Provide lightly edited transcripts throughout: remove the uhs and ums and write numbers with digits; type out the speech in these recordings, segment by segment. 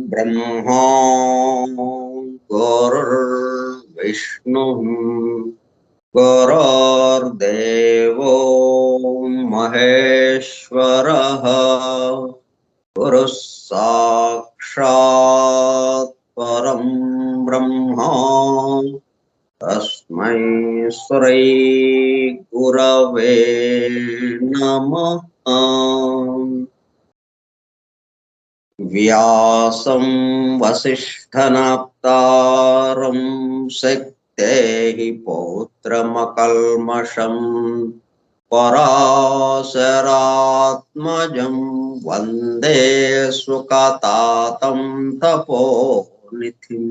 ब्रह्मा गुरुर्विष्णुः गुरुर्देवो महेश्वरः गुरुः साक्षात् परं ब्रह्मा तस्मै श्री गुरवे नमः। व्यासं वसिष्ठनप्तारं शक्तेः पौत्रमकल्मषं पराशरात्मजं वन्दे सुखतातं तपोनिधिम्।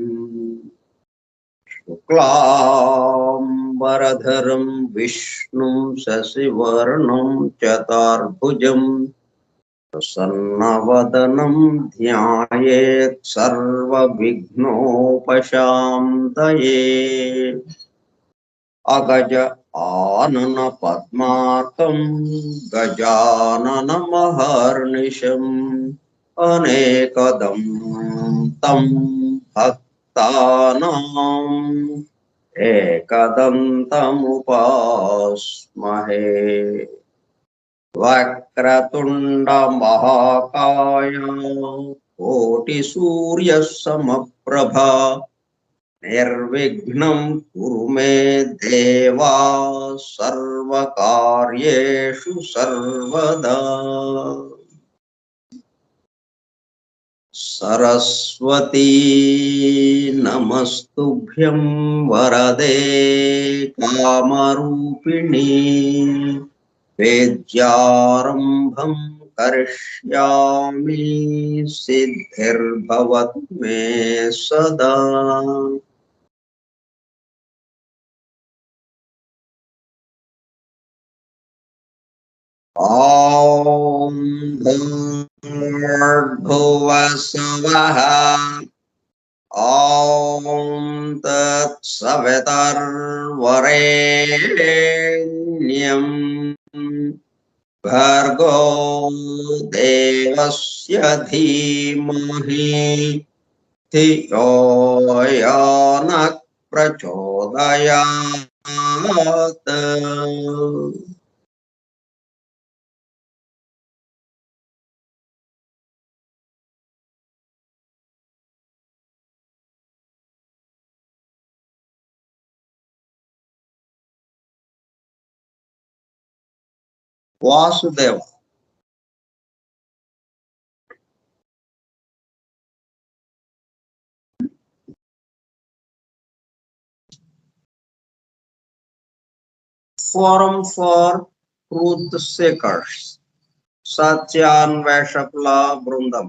शुक्लाम्बरधरं विष्णुं शशिवर्णं चतुर्भुजं प्रसन्नवदनं ध्यायेत् सर्वविघ्नोपशान्तये। अगज आनन पद्मार्कं गजाननमहर्निशम् अनेकदं तं भक्तानाम् एकदन्तमुपास्महे। वक्रतुंड महाकाय कोटिसूर्यसमप्रभा निर्विघ्नं कुरु मे देवा सर्वकार्येषु सर्वदा। सरस्वती नमस्तुभ्यं वरदे कामरूपिणी वेद्यारंभं करिष्यामि सिद्धिर्भवतु मे सदा। ॐ भूर्भुवस्सुवः ॐ तत्सवितुर्वरेण्यं भर्गो देवस्य धीमहि धियो यो नः प्रचोदयात्। Vasudev Forum for Truth Seekers, Satyanveshakula Brundam,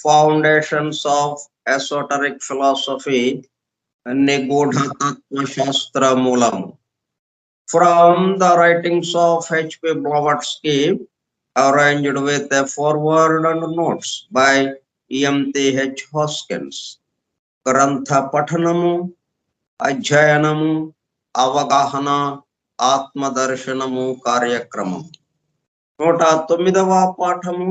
Foundations of Esoteric Philosophy, Nigodha Tattva Shastra Moolam. From the writings of H.P. Blavatsky, arranged with a foreword and notes by E.M.T.H. Hoskins. Grantha Pathanamu, Ajayanamu, Avagahana, ఆత్మదర్శనము కార్యక్రమం 109వ పాఠము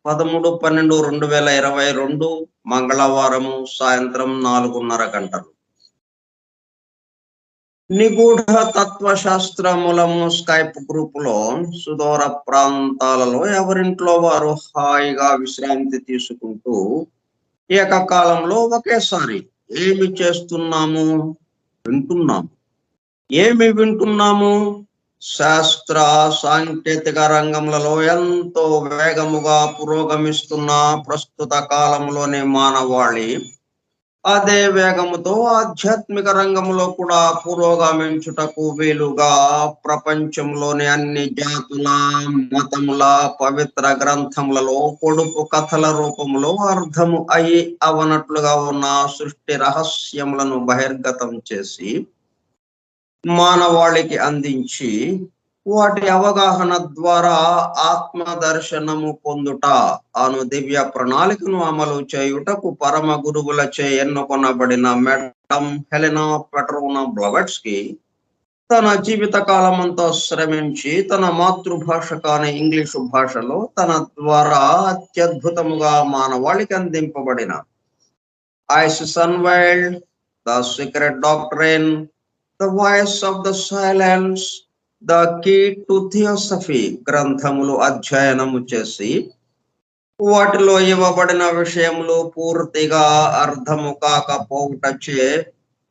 13/12/2022 మంగళవారము సాయంత్రం 4:30 గంటలు. నిగూఢ తత్వశాస్త్రములము Skype group లో సుదూర ప్రాంతాలలో ఎవరింట్లో వారు హాయిగా విశ్రాంతి తీసుకుంటూ ఏకకాలంలో ఒకేసారి ఏమి చేస్తున్నాము? వింటున్నాము. ఏమి వింటున్నాము? శాస్త్ర సాంకేతిక రంగములలో ఎంతో వేగముగా పురోగమిస్తున్న ప్రస్తుత కాలంలోని మానవాళి అదే వేగముతో ఆధ్యాత్మిక రంగంలో కూడా పురోగమించుటకు వీలుగా ప్రపంచంలోని అన్ని జాతుల మతముల పవిత్ర గ్రంథములలో పొడుపు కథల రూపంలో అర్థము అయి అవనట్లుగా ఉన్న సృష్టి రహస్యములను బహిర్గతం చేసి మానవాళికి అందించి వాటి అవగాహన ద్వారా ఆత్మ దర్శనము పొందుట అను దివ్య ప్రణాళికను అమలు చేయుటకు పరమ గురువులచే ఎన్నుకొనబడిన మేడం హెలెనా పెట్రోనా బ్లవెట్స్కీ తన జీవిత కాలమంతా శ్రమించి తన మాతృభాష కాని ఇంగ్లీషు భాషలో తన ద్వారా అత్యద్భుతముగా మానవాళికి అందింపబడిన Isis unveiled, the secret doctrine, the voice of the silence, the key to theosophy గ్రంథములు అధ్యయనము చేసి వాటిలో ఇవ్వబడిన విషయములు పూర్తిగా అర్థము కాకపోవుటచే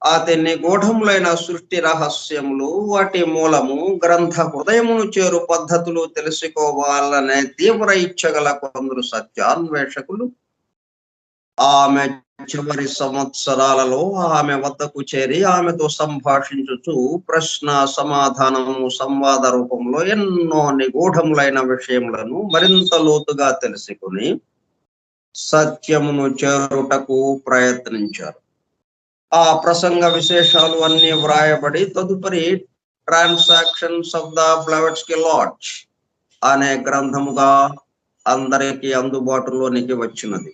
అతి నిగూఢములైన సృష్టి రహస్యములు వాటి మూలము గ్రంథ హృదయమును చేరు పద్ధతులు తెలుసుకోవాలనే తీవ్ర ఇచ్చగల కొందరు సత్యాన్వేషకులు ఆమె చివరి సంవత్సరాలలో ఆమె వద్దకు చేరి ఆమెతో సంభాషించుచు ప్రశ్న సమాధానము సంవాద రూపంలో ఎన్నో నిగూఢములైన విషయములను మరింత లోతుగా తెలుసుకుని సత్యమును చేరుటకు ప్రయత్నించారు. ఆ ప్రసంగ విశేషాలు అన్ని వ్రాయబడి తదుపరి transactions of the Blavatsky Lodge అనే గ్రంథముగా అందరికీ అందుబాటులోనికి వచ్చినది.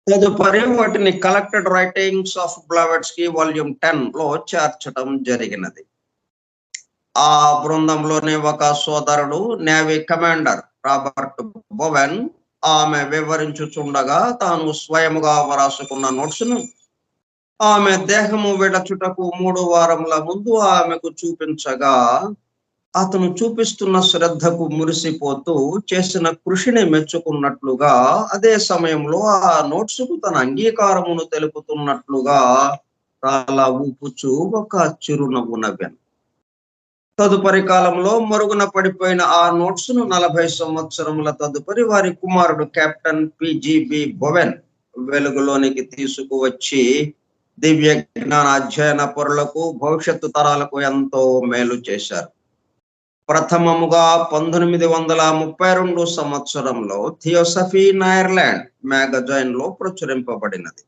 తదుపరి వాటిని collected writings of Blavatsky volume 10 లో చేర్చడం జరిగినది. ఆ బృందంలోని ఒక సోదరుడు నేవీ కమాండర్ రాబర్ట్ బోవెన్ ఆమె వివరించుచుండగా తాను స్వయముగా వ్రాసుకున్న నోట్స్ను ఆమె దేహము విడచుటకు 3 వారముల ముందు ఆమెకు చూపించగా అతను చూపిస్తున్న శ్రద్ధకు మురిసిపోతూ చేసిన కృషిని మెచ్చుకున్నట్లుగా అదే సమయంలో ఆ నోట్సుకు తన అంగీకారమును తెలుపుతున్నట్లుగా చాలా ఊపుచూ ఒక చిరునవ్వు నవ్వాను. తదుపరి కాలంలో మరుగున పడిపోయిన ఆ నోట్స్ను 40 సంవత్సరముల తదుపరి వారి కుమారుడు కెప్టెన్ పిజిబి బోవెన్ వెలుగులోనికి తీసుకువచ్చి దివ్య జ్ఞాన అధ్యయన పరులకు భవిష్యత్తు తరాలకు ఎంతో మేలు చేశారు. ప్రథమముగా 1932 సంవత్సరంలో థియోసఫీ ఇన్ ఐర్లాండ్ మ్యాగజైన్ లో ప్రచురింపబడినది.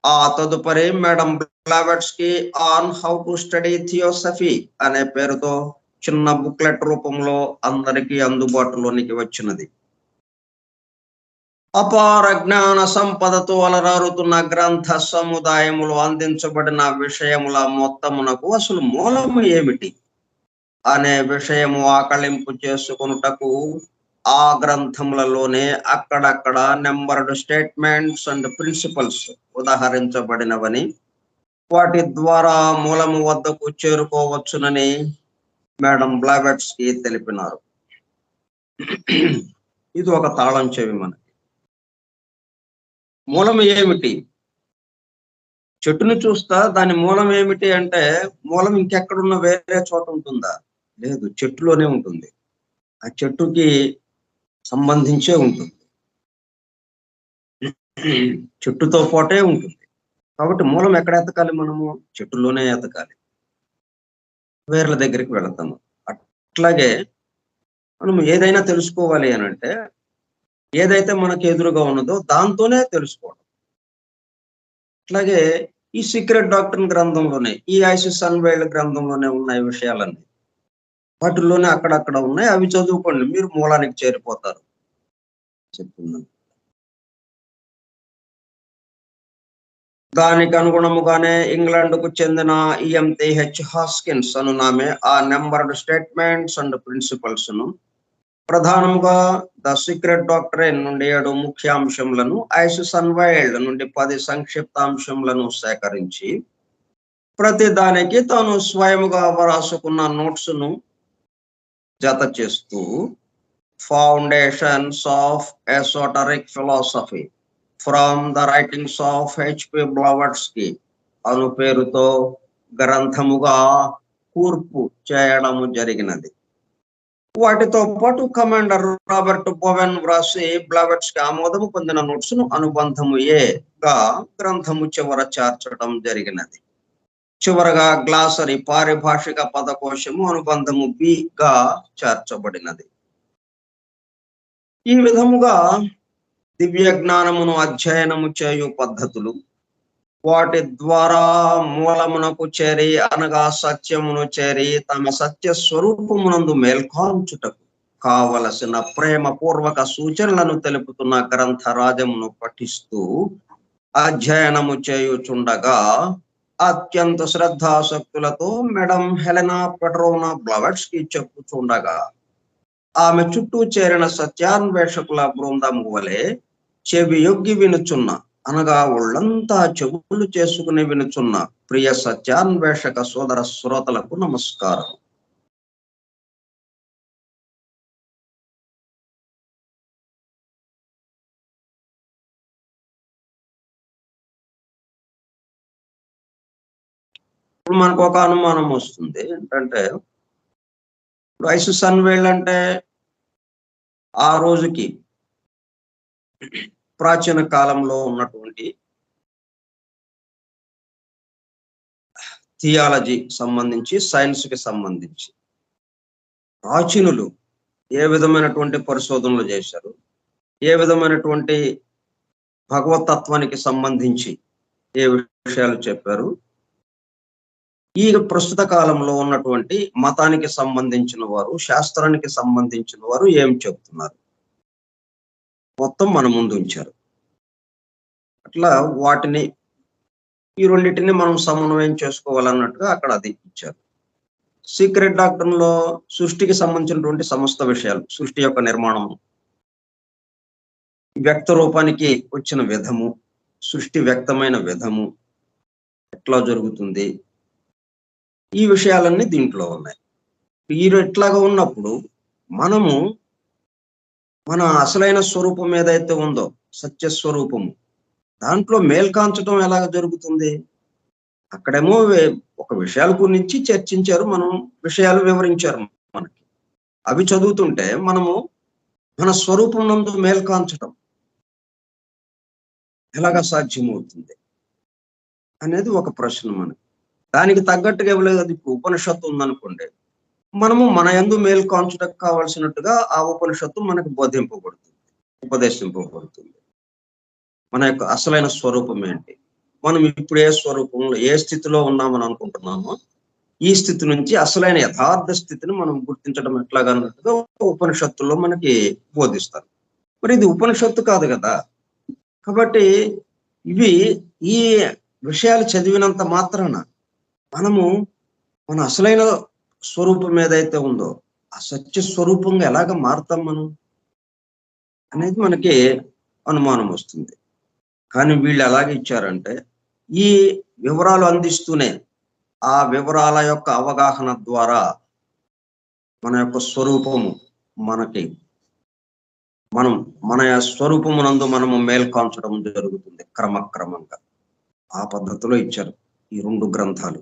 ఆ తదుపరి madam Blavatsky on how to study theosophy అనే పేరుతో చిన్న బుక్లెట్ రూపంలో అందరికీ అందుబాటులోనికి వచ్చినది. అపార జ్ఞాన సంపదతో అలరారుతున్న గ్రంథ సముదాయములు అందించబడిన విషయముల మొత్తమునకు అసలు మూలము ఏమిటి అనే విషయము ఆకళింపు చేసుకొనుటకు ఆ గ్రంథములలోనే అక్కడక్కడ నెంబర్డ్ స్టేట్మెంట్స్ అండ్ ప్రిన్సిపల్స్ ఉదాహరించబడినవని వాటి ద్వారా మూలము వద్దకు చేరుకోవచ్చునని మేడం బ్లవెట్స్కీ తెలిపినారు. ఇది ఒక తాళం చెవి. మనకి మూలం ఏమిటి? చెట్టును చూస్తా దాని మూలం ఏమిటి అంటే మూలం ఇంకెక్కడున్న వేరే చోట ఉంటుందా? లేదు, చెట్టులోనే ఉంటుంది. ఆ చెట్టుకి సంబంధించే ఉంటుంది, చెట్టుతో పాటే ఉంటుంది. కాబట్టి మూలం ఎక్కడ ఎతకాలి? మనము చెట్టులోనే ఎతకాలి, వేర్ల దగ్గరికి వెళతాము. అట్లాగే మనం ఏదైనా తెలుసుకోవాలి అని అంటే ఏదైతే మనకు ఎదురుగా ఉన్నదో దాంతోనే తెలుసుకోవడం. అట్లాగే ఈ సీక్రెట్ డాక్టర్ గ్రంథంలోనే, ఈ ఐసిస్ అన్వైల్డ్ గ్రంథంలోనే ఉన్నాయి విషయాలన్నీ. వాటిల్లోనే అక్కడక్కడ ఉన్నాయి, అవి చదువుకోండి, మీరు మూలానికి చేరిపోతారు చెప్తున్నాను. దానికి అనుగుణముగానే ఇంగ్లాండ్కు చెందిన EMTH హాస్కిన్స్ అనునామే ఆ నెంబర్డ్ స్టేట్మెంట్స్ అండ్ ప్రిన్సిపల్స్ ను ప్రధానముగా ద సీక్రెట్ డాక్టరైన్ నుండి 7 ముఖ్యాంశములను, ఐసిస్ అన్వైల్డ్ నుండి 10 సంక్షిప్తాంశములను సేకరించి ప్రతి దానికి తాను స్వయముగా రాసుకున్న నోట్స్ను జత చేస్తూ foundations of esoteric philosophy from the writings of H P Blavatsky అను పేరుతో గ్రంథముగా కూర్పు చేయడము జరిగినది. వాటితో పాటు కమాండర్ రాబర్ట్ బోవెన్ వ్రాసి బ్లవట్స్కీ ఆమోదము పొందిన నోట్స్ ను అనుబంధము ఏగా గ్రంథము చివర చేర్చడం జరిగినది. చివరగా గ్లాసరీ పారిభాషిక పదకోశము అనుబంధము బిగా చేర్చబడినది. ఈ విధముగా దివ్య జ్ఞానమును అధ్యయనము చేయు పద్ధతులు, వాటి ద్వారా మూలమునకు చేరి అనగా సత్యమును చేరి తమ సత్య స్వరూపమునందు మేల్కాంచుటకు కావలసిన ప్రేమ పూర్వక సూచనలను తెలుపుతున్న గ్రంథరాజమును పఠిస్తూ అధ్యయనము చేయుచుండగా అత్యంత శ్రద్ధాసక్తులతో మేడం హెలెనా పెట్రోవ్నా బ్లవట్స్కీ చెప్పుచుండగా ఆమె చుట్టూ చేరిన సత్యాన్వేషకుల బృందము వలె చెవి యొగ్గి వినుచున్న, అనగా ఒళ్ళంతా చెవులు చేసుకుని వినుచున్న ప్రియ సత్యాన్వేషక సోదర శ్రోతలకు నమస్కారం. ఇప్పుడు మనకు ఒక అనుమానం వస్తుంది ఏంటంటే, ఐసిస్ అన్వైల్డ్ అంటే ఆ రోజుకి ప్రాచీన కాలంలో ఉన్నటువంటి థియాలజీ సంబంధించి, సైన్స్ కి సంబంధించి ప్రాచీనులు ఏ విధమైనటువంటి పరిశోధనలు చేశారు, ఏ విధమైనటువంటి భగవతత్వానికి సంబంధించి ఏ విషయాలు చెప్పారు, ఈ ప్రస్తుత కాలంలో ఉన్నటువంటి మతానికి సంబంధించిన వారు, శాస్త్రానికి సంబంధించిన వారు ఏం చెప్తున్నారు, మొత్తం మన ముందు ఉంచారు. అట్లా వాటిని ఈ రెండింటిని మనం సమన్వయం చేసుకోవాలన్నట్టుగా అక్కడ అది ఇచ్చారు. సీక్రెట్ డాక్టర్ లో సృష్టికి సంబంధించినటువంటి సమస్త విషయాలు, సృష్టి యొక్క నిర్మాణము, వ్యక్త రూపానికి వచ్చిన విధము, సృష్టి వ్యక్తమైన విధము ఎట్లా జరుగుతుంది, ఈ విషయాలన్నీ దీంట్లో ఉన్నాయి. ఇట్లాగా ఉన్నప్పుడు మనము మన అసలైన స్వరూపం ఏదైతే ఉందో, సత్య స్వరూపము, దాంట్లో మేల్కాంచడం ఎలాగ జరుగుతుంది? అక్కడేమో ఒక విషయాల గురించి చర్చించారు, మనం విషయాలు వివరించారు మనకి. అవి చదువుతుంటే మనము మన స్వరూపం నందు మేల్కాంచడం ఎలాగ సాధ్యమవుతుంది అనేది ఒక ప్రశ్న మనకి. దానికి తగ్గట్టుగా ఇవ్వలేదు. ఇప్పుడు ఉపనిషత్తు ఉందనుకోండి, మనము మన యందు మేల్కాంచుటకు కావాల్సినట్టుగా ఆ ఉపనిషత్తు మనకు బోధింపబడుతుంది, ఉపదేశింపబడుతుంది. మన యొక్క అసలైన స్వరూపం ఏంటి, మనం ఇప్పుడు ఏ స్వరూపంలో ఏ స్థితిలో ఉన్నామని అనుకుంటున్నామో ఈ స్థితి నుంచి అసలైన యథార్థ స్థితిని మనం గుర్తించడం ఎట్లాగన్నట్టుగా ఉపనిషత్తుల్లో మనకి బోధిస్తారు. మరి ఇది ఉపనిషత్తు కాదు కదా, కాబట్టి ఇవి ఈ విషయాలు చదివినంత మాత్రాన మనము మన అసలైన స్వరూపం ఏదైతే ఉందో ఆ సత్య స్వరూపంగా ఎలాగ మారుతాం మనం అనేది మనకి అనుమానం వస్తుంది. కానీ వీళ్ళు ఎలాగ ఇచ్చారంటే, ఈ వివరాలు అందిస్తూనే ఆ వివరాల యొక్క అవగాహన ద్వారా మన యొక్క స్వరూపము మనకి మన స్వరూపమునందు మనము మేల్కాంచడం జరుగుతుంది క్రమక్రమంగా. ఆ పద్ధతిలో ఇచ్చారు ఈ 2 గ్రంథాలు.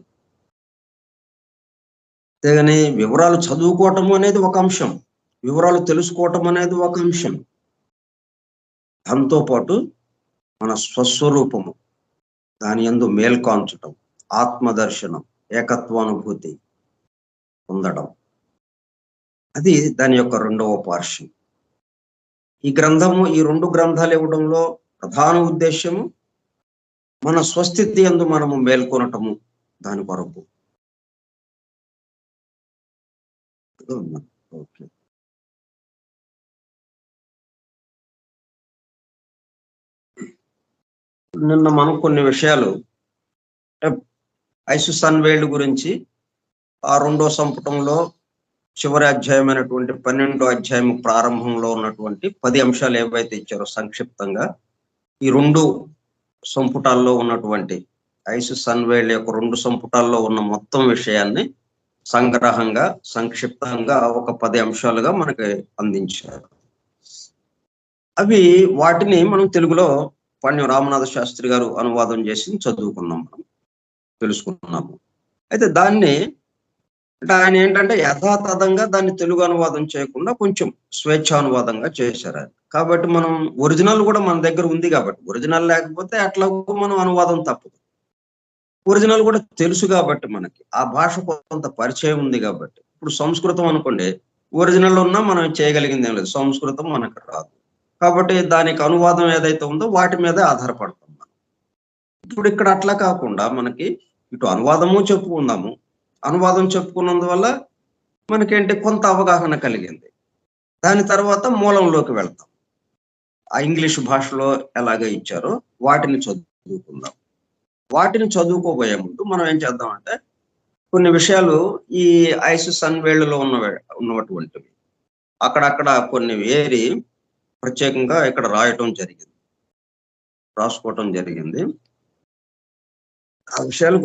అంతేగాని వివరాలు చదువుకోవటం అనేది ఒక అంశం, వివరాలు తెలుసుకోవటం అనేది ఒక అంశం. దాంతో పాటు మన స్వస్వరూపము, దాని యందు మేల్కాంచటం, ఆత్మదర్శనం, ఏకత్వానుభూతి పొందడం, అది దాని యొక్క 2వ పార్శ్వం. ఈ గ్రంథము, ఈ 2 గ్రంథాలు ఇవ్వడంలో ప్రధాన ఉద్దేశము మన స్వస్థితి యందు మనము మేల్కొనటము, దాని కొరకు. ఓకే, నిన్న మనం కొన్ని విషయాలు ఐసిస్ అన్వైల్డ్ గురించి ఆ 2వ సంపుటంలో చివరి అధ్యాయమైనటువంటి 12వ అధ్యాయం ప్రారంభంలో ఉన్నటువంటి 10 అంశాలు ఏవైతే ఇచ్చారో సంక్షిప్తంగా ఈ 2 సంపుటాల్లో ఉన్నటువంటి ఐసిస్ సన్వేల్ యొక్క 2 సంపుటాల్లో ఉన్న మొత్తం విషయాన్ని సంగ్రహంగా సంక్షిప్తంగా ఒక 10 అంశాలుగా మనకి అందించారు. అవి వాటిని మనం తెలుగులో పాణ్యం రామనాథ శాస్త్రి గారు అనువాదం చేసి చదువుకున్నాం, మనం తెలుసుకున్నాము. అయితే దాన్ని అంటే ఆయన ఏంటంటే యథాతథంగా దాన్ని తెలుగు అనువాదం చేయకుండా కొంచెం స్వేచ్ఛానువాదంగా చేశారు ఆయన. కాబట్టి మనం ఒరిజినల్ కూడా మన దగ్గర ఉంది కాబట్టి, ఒరిజినల్ లేకపోతే అట్లా మనం అనువాదం తప్పదు. ఒరిజినల్ కూడా తెలుసు కాబట్టి మనకి ఆ భాష కొంత పరిచయం ఉంది కాబట్టి. ఇప్పుడు సంస్కృతం అనుకోండి, ఒరిజినల్ ఉన్నా మనం చేయగలిగింది ఏం లేదు, సంస్కృతం మనకు రాదు. కాబట్టి దానికి అనువాదం ఏదైతే ఉందో వాటి మీదే ఆధారపడతాం మనం. ఇప్పుడు ఇక్కడ అట్లా కాకుండా మనకి ఇటు అనువాదము చెప్పుకుందాము, అనువాదం చెప్పుకున్నందువల్ల మనకేంటి కొంత అవగాహన కలిగింది. దాని తర్వాత మూలంలోకి వెళ్తాం. ఆ ఇంగ్లీష్ భాషలో ఎలాగ ఇచ్చారో వాటిని చదువుకుందాం. వాటిని చదువుకోబోయే ముందు మనం ఏం చేద్దామంటే కొన్ని విషయాలు ఈ ఐసిస్ సన్వేళ్లలో ఉన్నటువంటివి అక్కడక్కడ కొన్ని వేరి ప్రత్యేకంగా ఇక్కడ రాసుకోవటం జరిగింది. ఆ విషయాలు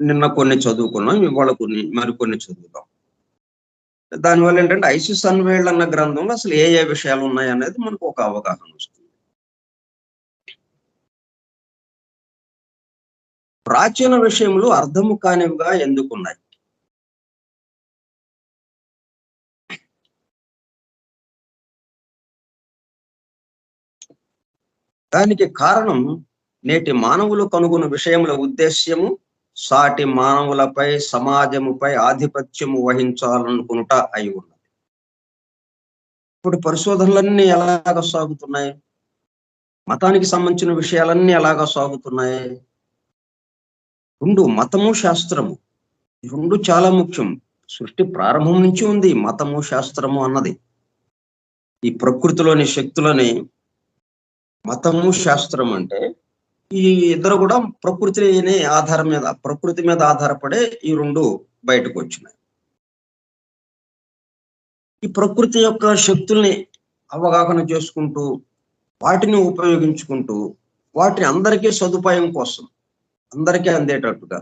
నిన్న కొన్ని చదువుకున్నాం, ఇవాళ మరికొన్ని చదువుతాం. దానివల్ల ఏంటంటే ఐసిస్ సన్వేల్ అన్న గ్రంథంలో అసలు ఏ విషయాలు ఉన్నాయి అనేది మనకు ఒక అవగాహన వస్తుంది. ప్రాచీన విషయములు అర్థము కానివిగా ఎందుకున్నాయి? దానికి కారణం నేటి మానవులు కనుగొన్న విషయముల ఉద్దేశ్యము సాటి మానవులపై సమాజముపై ఆధిపత్యము వహించాలనుకునుట అయి ఉన్నది. ఇప్పుడు పరిశోధనలన్నీ ఎలాగ సాగుతున్నాయి? మతానికి సంబంధించిన విషయాలన్నీ ఎలాగ సాగుతున్నాయి? రెండు, మతము శాస్త్రము, ఈ రెండు చాలా ముఖ్యం. సృష్టి ప్రారంభం నుంచి ఉంది మతము శాస్త్రము అన్నది. ఈ ప్రకృతిలోని శక్తులని మతము శాస్త్రం అంటే ఈ ఇద్దరు కూడా ప్రకృతి మీద ఆధారపడే ఈ రెండు బయటకు వచ్చినాయి. ఈ ప్రకృతి యొక్క శక్తుల్ని అవగాహన చేసుకుంటూ వాటిని ఉపయోగించుకుంటూ వాటిని అందరికీ సదుపాయం కోసం అందరికీ అందేటట్టుగా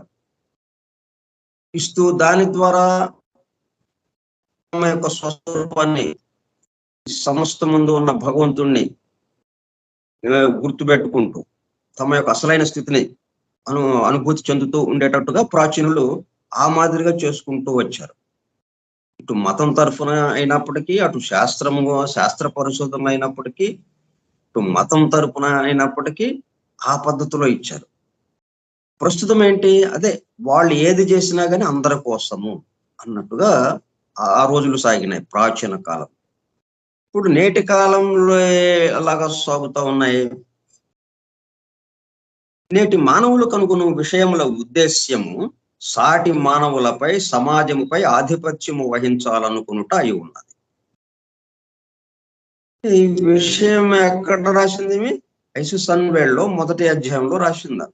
ఇస్తూ దాని ద్వారా తమ యొక్క స్వస్వరూపాన్ని సమస్త ముందు ఉన్న భగవంతుణ్ణి గుర్తుపెట్టుకుంటూ తమ యొక్క అసలైన స్థితిని అనుభూతి చెందుతూ ఉండేటట్టుగా ప్రాచీనులు ఆ మాదిరిగా చేసుకుంటూ వచ్చారు. ఇటు మతం తరఫున అయినప్పటికీ, అటు శాస్త్ర పరిశోధనలు అయినప్పటికీ, ఇటు మతం తరఫున అయినప్పటికీ ఆ పద్ధతిలో ఇచ్చారు. ప్రస్తుతం ఏంటి, అదే వాళ్ళు ఏది చేసినా కానీ అందరి కోసము అన్నట్టుగా ఆ రోజులు సాగినాయి ప్రాచీన కాలం. ఇప్పుడు నేటి కాలంలో అలాగా సాగుతూ ఉన్నాయి. నేటి మానవులు కనుగొన్న విషయముల ఉద్దేశ్యము సాటి మానవులపై సమాజముపై ఆధిపత్యము వహించాలనుకునుట అయి ఉన్నది. ఈ విషయం ఎక్కడ రాసింది? ఐసిస్ సన్వేల్ లో మొదటి అధ్యాయంలో రాసిందా,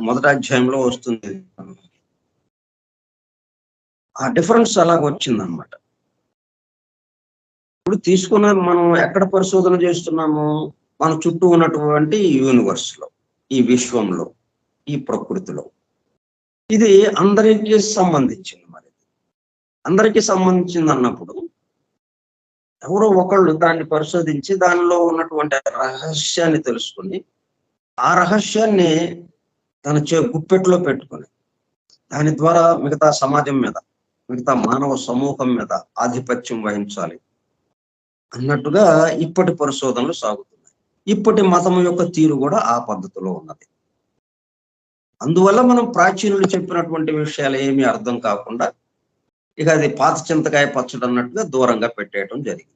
మొదటి అధ్యాయంలో వస్తుంది. ఆ డిఫరెన్స్ అలాగ వచ్చిందనమాట. ఇప్పుడు తీసుకున్న మనం ఎక్కడ పరిశోధన చేస్తున్నాము? మన చుట్టూ ఉన్నటువంటి యూనివర్స్ లో, ఈ విశ్వంలో, ఈ ప్రకృతిలో. ఇది అందరికీ సంబంధించింది. మరి అందరికీ సంబంధించింది అన్నప్పుడు ఎవరో ఒకళ్ళు దాన్ని పరిశోధించి దానిలో ఉన్నటువంటి రహస్యాన్ని తెలుసుకుని ఆ రహస్యాన్ని తన గుప్పెట్లో పెట్టుకొని దాని ద్వారా మిగతా సమాజం మీద, మిగతా మానవ సమూహం మీద ఆధిపత్యం వహించాలి అన్నట్టుగా ఇప్పటి పరిశోధనలు సాగుతున్నాయి. ఇప్పటి మతం యొక్క తీరు కూడా ఆ పద్ధతిలో ఉన్నది. అందువల్ల మనం ప్రాచీనులు చెప్పినటువంటి విషయాలు ఏమీ అర్థం కాకుండా ఇక అది పాత చింతకాయ పచ్చడి అన్నట్టుగా దూరంగా పెట్టేయటం జరిగింది.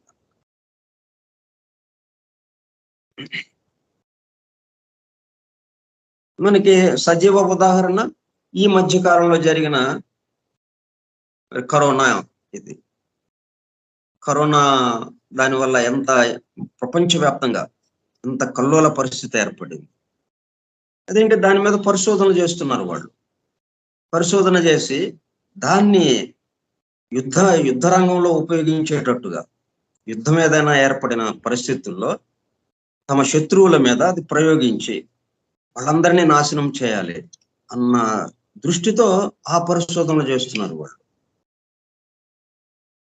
మనకి సజీవ ఉదాహరణ ఈ మధ్య కాలంలో జరిగిన కరోనా. ఇది కరోనా దానివల్ల ఎంత ప్రపంచవ్యాప్తంగా ఎంత కల్లోల పరిస్థితి ఏర్పడింది. అదేంటి, దాని మీద పరిశోధన చేస్తున్నారు వాళ్ళు. పరిశోధన చేసి దాన్ని యుద్ధ రంగంలో ఉపయోగించేటట్టుగా యుద్ధం ఏదైనా ఏర్పడిన పరిస్థితుల్లో తమ శత్రువుల మీద అది ప్రయోగించి వాళ్ళందరినీ నాశనం చేయాలి అన్న దృష్టితో ఆ పరిశోధనలు చేస్తున్నారు వాళ్ళు.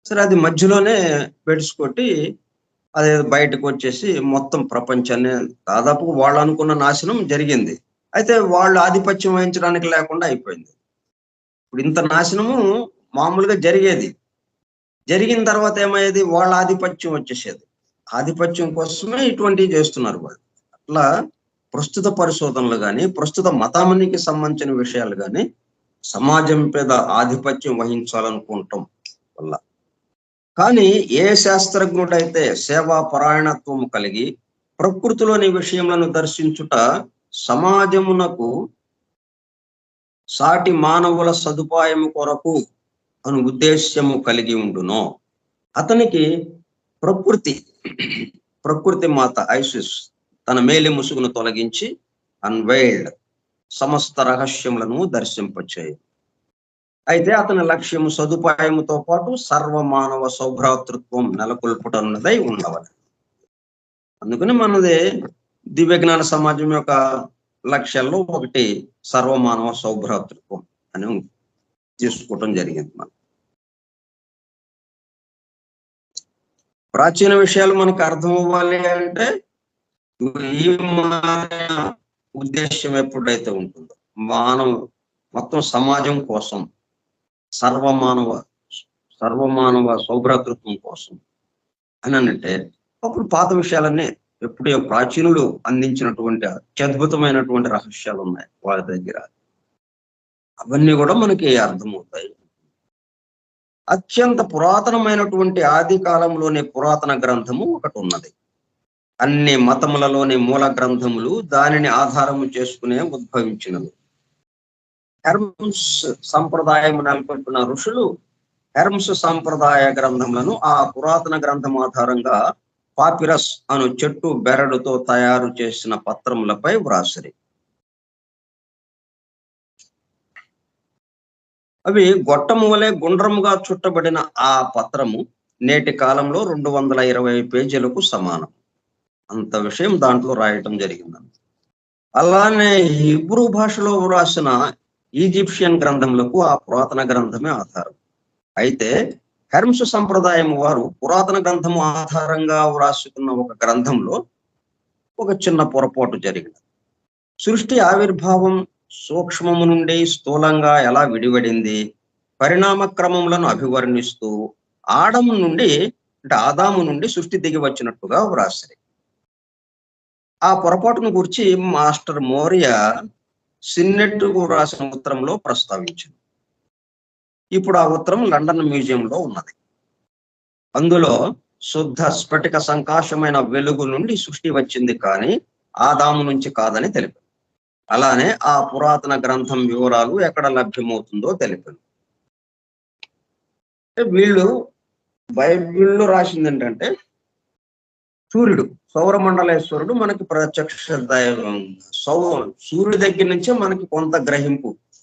సరే, అది మధ్యలోనే పెడుచుకొట్టి అది బయటకు వచ్చేసి మొత్తం ప్రపంచాన్ని దాదాపు వాళ్ళు అనుకున్న నాశనం జరిగింది. అయితే వాళ్ళు ఆధిపత్యం వహించడానికి లేకుండా అయిపోయింది. ఇప్పుడు ఇంత నాశనము మామూలుగా జరిగేది. జరిగిన తర్వాత ఏమయ్యేది? వాళ్ళ ఆధిపత్యం వచ్చేసేది. ఆధిపత్యం కోసమే ఇటువంటివి చేస్తున్నారు వాళ్ళు. అట్లా ప్రస్తుత పరిశోధనలు కానీ, ప్రస్తుత మతానికి సంబంధించిన విషయాలు కానీ సమాజం మీద ఆధిపత్యం వహించాలనుకుంటాం వల్ల. కానీ ఏ శాస్త్రజ్ఞుడైతే సేవా పరాయణత్వం కలిగి ప్రకృతిలోని విషయములను దర్శించుట సమాజమునకు సాటి మానవుల సదుపాయము కొరకు అను ఉద్దేశ్యము కలిగి ఉండునో అతనికి ప్రకృతి మాత ఐసిస్ తన మేలి ముసుగును తొలగించి అన్వైల్డ్ సమస్త రహస్యములను దర్శింపచేయి. అయితే అతని లక్ష్యము సదుపాయముతో పాటు సర్వమానవ సౌభ్రాతృత్వం నెలకొల్పుటన్నదై ఉండవాలి. అందుకని మనది దివ్య జ్ఞాన సమాజం యొక్క లక్ష్యాల్లో ఒకటి సర్వమానవ సౌభ్రాతృత్వం అని తీసుకోవటం జరిగింది. మనం ప్రాచీన విషయాలు మనకు అర్థం అవ్వాలి అంటే ఈ ఉద్దేశం ఎప్పుడైతే ఉంటుందో మొత్తం సమాజం కోసం సర్వమానవ సౌభ్రాతృత్వం కోసం అని అంటే అప్పుడు పాత విషయాలన్నీ ఎప్పుడో ప్రాచీనులు అందించినటువంటి అత్యద్భుతమైనటువంటి రహస్యాలు ఉన్నాయి వాళ్ళ దగ్గర. అవన్నీ కూడా మనకి అర్థమవుతాయి. అత్యంత పురాతనమైనటువంటి ఆది కాలంలోని పురాతన గ్రంథము ఒకటి ఉన్నది. అన్ని మతములలోని మూల గ్రంథములు దానిని ఆధారము చేసుకునే ఉద్భవించినవి. హెర్మ్స్ సంప్రదాయం నెలకొల్పిన ఋషులు హెర్మ్స్ సంప్రదాయ గ్రంథములను ఆ పురాతన గ్రంథం ఆధారంగా పాపిరస్ అను చెట్టు బెరడుతో తయారు చేసిన పత్రములపై వ్రాసిరి. అవి గొట్టము వలె గుండ్రముగా చుట్టబడిన ఆ పత్రము నేటి కాలంలో 220 పేజీలకు సమానం. అంత విషయం దాంట్లో రాయటం జరిగింది. అలానే హిబ్రూ భాషలో వ్రాసిన ఈజిప్షియన్ గ్రంథములకు ఆ పురాతన గ్రంథమే ఆధారం. అయితే హెర్మ్స్ సంప్రదాయం వారు పురాతన గ్రంథము ఆధారంగా వ్రాసుకున్న ఒక గ్రంథంలో ఒక చిన్న పొరపాటు జరిగింది. సృష్టి ఆవిర్భావం సూక్ష్మము నుండి స్థూలంగా ఎలా విడివడింది, పరిణామ క్రమములను అభివర్ణిస్తూ ఆదాము నుండి సృష్టి దిగి వచ్చినట్టుగా వ్రాసిరి. ఆ పొరపాటును గురించి మాస్టర్ మోరియా సిన్నెట్ రాసిన ఉత్తరంలో ప్రస్తావించింది. ఇప్పుడు ఆ ఉత్తరం లండన్ మ్యూజియంలో ఉన్నది. అందులో శుద్ధ స్ఫటిక సంకాశమైన వెలుగు నుండి సృష్టి వచ్చింది కానీ ఆదాము నుంచి కాదని తెలిపారు. అలానే ఆ పురాతన గ్రంథం వివరాలు ఎక్కడ లభ్యమవుతుందో తెలిపారు. వీళ్ళు బైబిల్లో రాసింది ఏంటంటే సూర్యుడు సౌరమండలేశ్వరుడు మనకి ప్రత్యక్ష సూర్యుడి దగ్గర నుంచే మనకి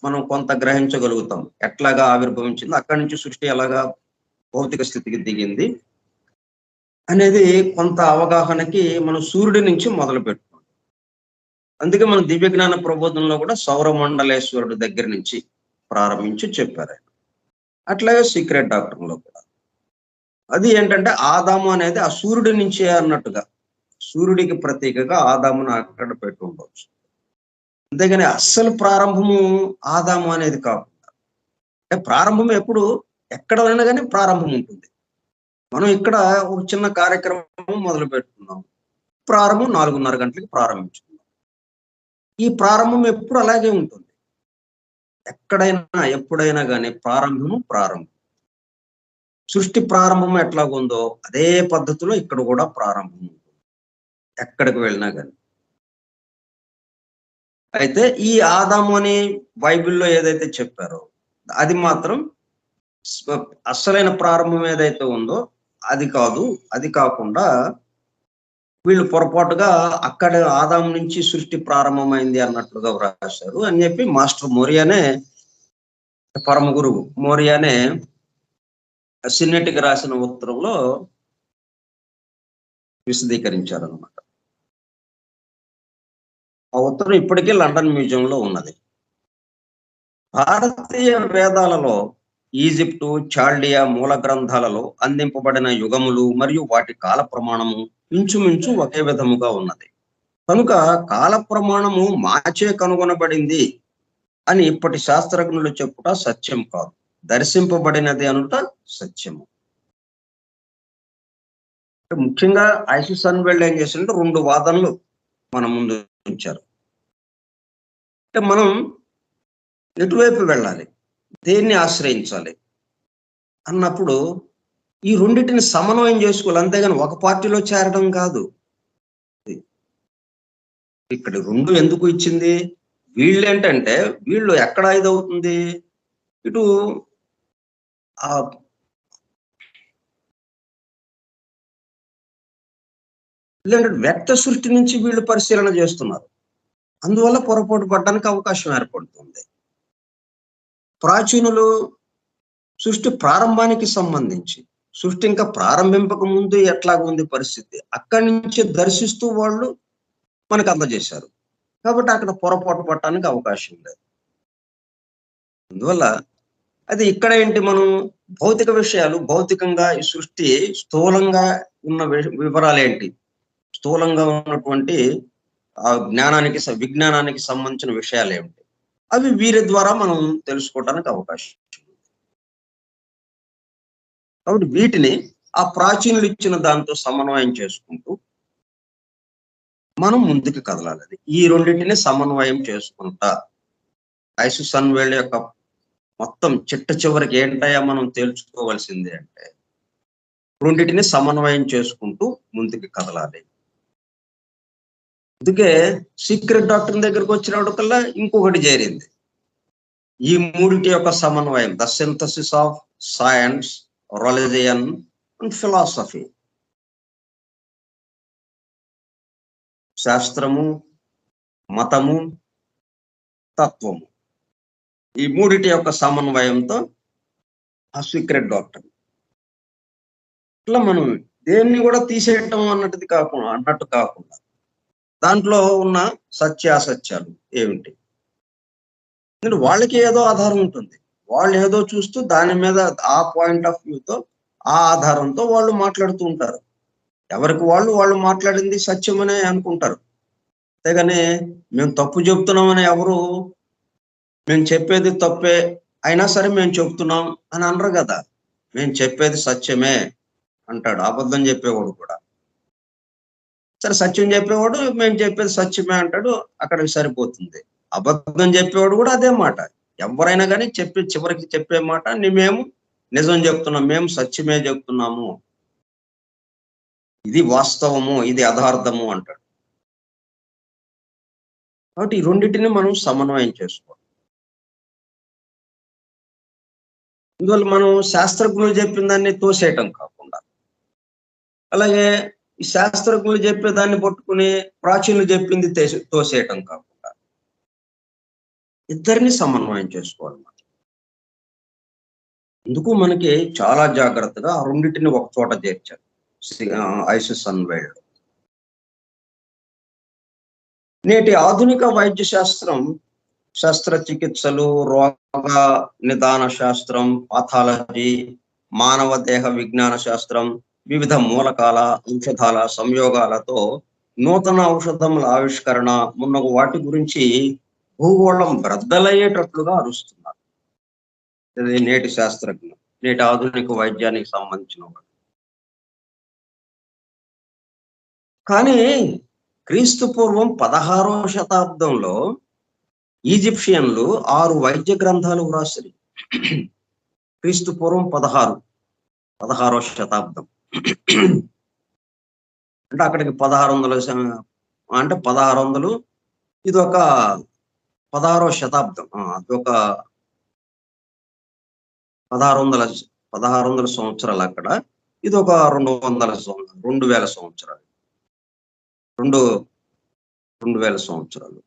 మనం కొంత గ్రహించగలుగుతాం. ఎట్లాగా ఆవిర్భవించింది, అక్కడి నుంచి సృష్టి ఎలాగా భౌతిక స్థితికి దిగింది అనేది కొంత అవగాహనకి మనం సూర్యుడి నుంచి మొదలు పెట్టుకుంటాం. అందుకే మన దివ్య జ్ఞాన ప్రబోధంలో కూడా సౌరమండలేశ్వరుడు దగ్గర నుంచి ప్రారంభించి చెప్పారు. అట్లాగే సీక్రెట్ డాక్టర్లో కూడా అది ఏంటంటే ఆదాము అనేది ఆ సూర్యుడి నుంచే అన్నట్టుగా సూర్యుడికి ప్రతీకగా ఆదామును అక్కడ పెట్టి ఉండవచ్చు. అంతేగాని అస్సలు ప్రారంభము ఆదాము అనేది కాకుండా, అంటే ప్రారంభం ఎప్పుడు ఎక్కడైనా కానీ ప్రారంభం ఉంటుంది. మనం ఇక్కడ ఒక చిన్న కార్యక్రమం మొదలు పెట్టుకున్నాం. ప్రారంభం 4:30 గంటలకి ప్రారంభించుకున్నాం. ఈ ప్రారంభం ఎప్పుడు అలాగే ఉంటుంది. ఎప్పుడైనా కానీ ప్రారంభం. సృష్టి ప్రారంభం ఎట్లాగుందో అదే పద్ధతిలో ఇక్కడ కూడా ప్రారంభం ఉంటుంది, ఎక్కడికి వెళ్ళినా కానీ. అయితే ఈ ఆదాము అని బైబిల్లో ఏదైతే చెప్పారో అది మాత్రం అస్సలైన ప్రారంభం ఏదైతే ఉందో అది కాదు. అది కాకుండా వీళ్ళు పొరపాటుగా అక్కడ ఆదాము నుంచి సృష్టి ప్రారంభమైంది అన్నట్లుగా వ్రాశారు అని చెప్పి మాస్టర్ మోరియానే, పరమ గురువు మోరియానే సిన్నెట్కి రాసిన ఉత్తరంలో విశదీకరించారనమాట. ఆ ఉత్తరం ఇప్పటికీ లండన్ మ్యూజియంలో ఉన్నది. భారతీయ వేదాలలో ఈజిప్టు, చాల్డియా మూల గ్రంథాలలో అందింపబడిన యుగములు మరియు వాటి కాల ప్రమాణము ఇంచుమించు ఒకే విధముగా ఉన్నది. కనుక కాల ప్రమాణము మాచే కనుగొనబడింది అని ఇప్పటి శాస్త్రజ్ఞులు చెప్పుట సత్యం కాదు. దర్శింపబడినది అనుట సత్యము. ముఖ్యంగా ఐసిస్ అన్వెల్డ్ ఏం చేసిందంటే 2 వాదనలు మన ముందు ఉంచారు. అంటే మనం ఎటువైపు వెళ్ళాలి, దేన్ని ఆశ్రయించాలి అన్నప్పుడు ఈ రెండింటిని సమన్వయం చేసుకోవాలి. అంతేగాని ఒక పార్టీలో చేరడం కాదు. ఇక్కడ 2 ఎందుకు ఇచ్చింది? వీళ్ళేంటంటే వీళ్ళు ఎక్కడ ఇదవుతుంది, ఇటు ఆ వ్యక్త సృష్టి నుంచి వీళ్ళు పరిశీలన చేస్తున్నారు. అందువల్ల పొరపాటు పడడానికి అవకాశం ఏర్పడుతుంది. ప్రాచీనులు సృష్టి ప్రారంభానికి సంబంధించి, సృష్టి ఇంకా ప్రారంభింపక ముందు ఎట్లాగా ఉంది పరిస్థితి, అక్కడి నుంచి దర్శిస్తూ వాళ్ళు మనకు అందజేశారు. కాబట్టి అక్కడ పొరపాటు పడటానికి అవకాశం లేదు. అందువల్ల అది ఇక్కడ ఏంటి, మనం భౌతిక విషయాలు, భౌతికంగా ఈ సృష్టి స్థూలంగా ఉన్న వివరాలు ఏంటి, స్థూలంగా ఉన్నటువంటి విజ్ఞానానికి సంబంధించిన విషయాలు ఏమిటి, అవి వీరి ద్వారా మనం తెలుసుకోవడానికి అవకాశం. కాబట్టి వీటిని ఆ ప్రాచీనులు ఇచ్చిన దాంతో సమన్వయం చేసుకుంటూ మనం ముందుకు కదలాలి. ఈ రెండింటిని సమన్వయం చేసుకుంటా ఐసిస్ అన్వెల్డ్ యొక్క మొత్తం చిట్ట చివరికి ఏంటయ్యా మనం తేల్చుకోవాల్సింది అంటే, రెండింటిని సమన్వయం చేసుకుంటూ ముందుకు కదలాలి. అందుకే సీక్రెట్ డాక్టర్ దగ్గరకు వచ్చినప్పటికల్లా ఇంకొకటి చేరింది. ఈ మూడిటి యొక్క సమన్వయం, the synthesis of science, religion and philosophy. శాస్త్రము, మతము, తత్వము, ఈ మూడిటి యొక్క సమన్వయంతో ఆ సీక్రెట్ డాక్టర్. ఇట్లా మనం దేన్ని కూడా తీసేయటం అన్నట్టు కాకుండా దాంట్లో ఉన్న సత్యాసత్యాలు ఏమిటి, వాళ్ళకి ఏదో ఆధారం ఉంటుంది. వాళ్ళు ఏదో చూస్తూ దాని మీద ఆ పాయింట్ ఆఫ్ వ్యూతో, ఆ ఆధారంతో వాళ్ళు మాట్లాడుతూ ఉంటారు. ఎవరికి వాళ్ళు మాట్లాడింది సత్యమనే అనుకుంటారు. అంతేగాని మేము తప్పు చెప్తున్నామని ఎవరు, మేము చెప్పేది తప్పే అయినా సరే మేము చెప్తున్నాం అని అనరు కదా. మేము చెప్పేది సత్యమే అంటాడు అబద్ధం చెప్పేవాడు కూడా. సరే, సత్యం చెప్పేవాడు మేము చెప్పేది సత్యమే అంటాడు, అక్కడికి సరిపోతుంది. అబద్ధం చెప్పేవాడు కూడా అదే మాట. ఎవరైనా కానీ చివరికి చెప్పే మాట, మేము నిజం చెప్తున్నాం, మేము సత్యమే చెప్తున్నాము, ఇది వాస్తవము, ఇది యథార్థము అంటాడు. కాబట్టి ఈ రెండింటిని మనం సమన్వయం చేసుకోవాలి. అందువల్ల మనం శాస్త్రజ్ఞులు చెప్పిన దాన్ని తోసేయటం కాకుండా, అలాగే ఈ శాస్త్రజ్ఞులు చెప్పే దాన్ని పట్టుకుని ప్రాచీనులు చెప్పింది తోసేయటం కాకుండా ఇద్దరిని సమన్వయం చేసుకోవాలన్నమాట. అందుకు మనకి చాలా జాగ్రత్తగా ఆ రెండింటిని ఒక చోట చేర్చారు ఐసిస్ అన్వెల్డ్. నేటి ఆధునిక వైద్య శాస్త్రం, శస్త్రచికిత్సలు, రోగ నిదాన శాస్త్రం, పాథాలజీ, మానవ దేహ విజ్ఞాన శాస్త్రం, వివిధ మూలకాల ఔషధాల సంయోగాలతో నూతన ఔషధముల ఆవిష్కరణ మున్నగు వాటి గురించి భూగోళం బ్రద్దలయ్యేటట్లుగా అరుస్తున్నారు. ఇది నేటి శాస్త్రజ్ఞులు, నేటి ఆధునిక వైద్యానికి సంబంధించిన వాడు. కానీ క్రీస్తు పూర్వం 16వ శతాబ్దంలో ఈజిప్షియన్లు 6 వైద్య గ్రంథాలు వ్రాసిరి. క్రీస్తు పూర్వం 16వ శతాబ్దం అంటే అక్కడికి 1600 అంటే 1600, ఇది ఒక 16వ శతాబ్దం, అదొక 1600 సంవత్సరాలు అక్కడ, ఇది ఒక 2000 సంవత్సరాలు, 2000 సంవత్సరాలు.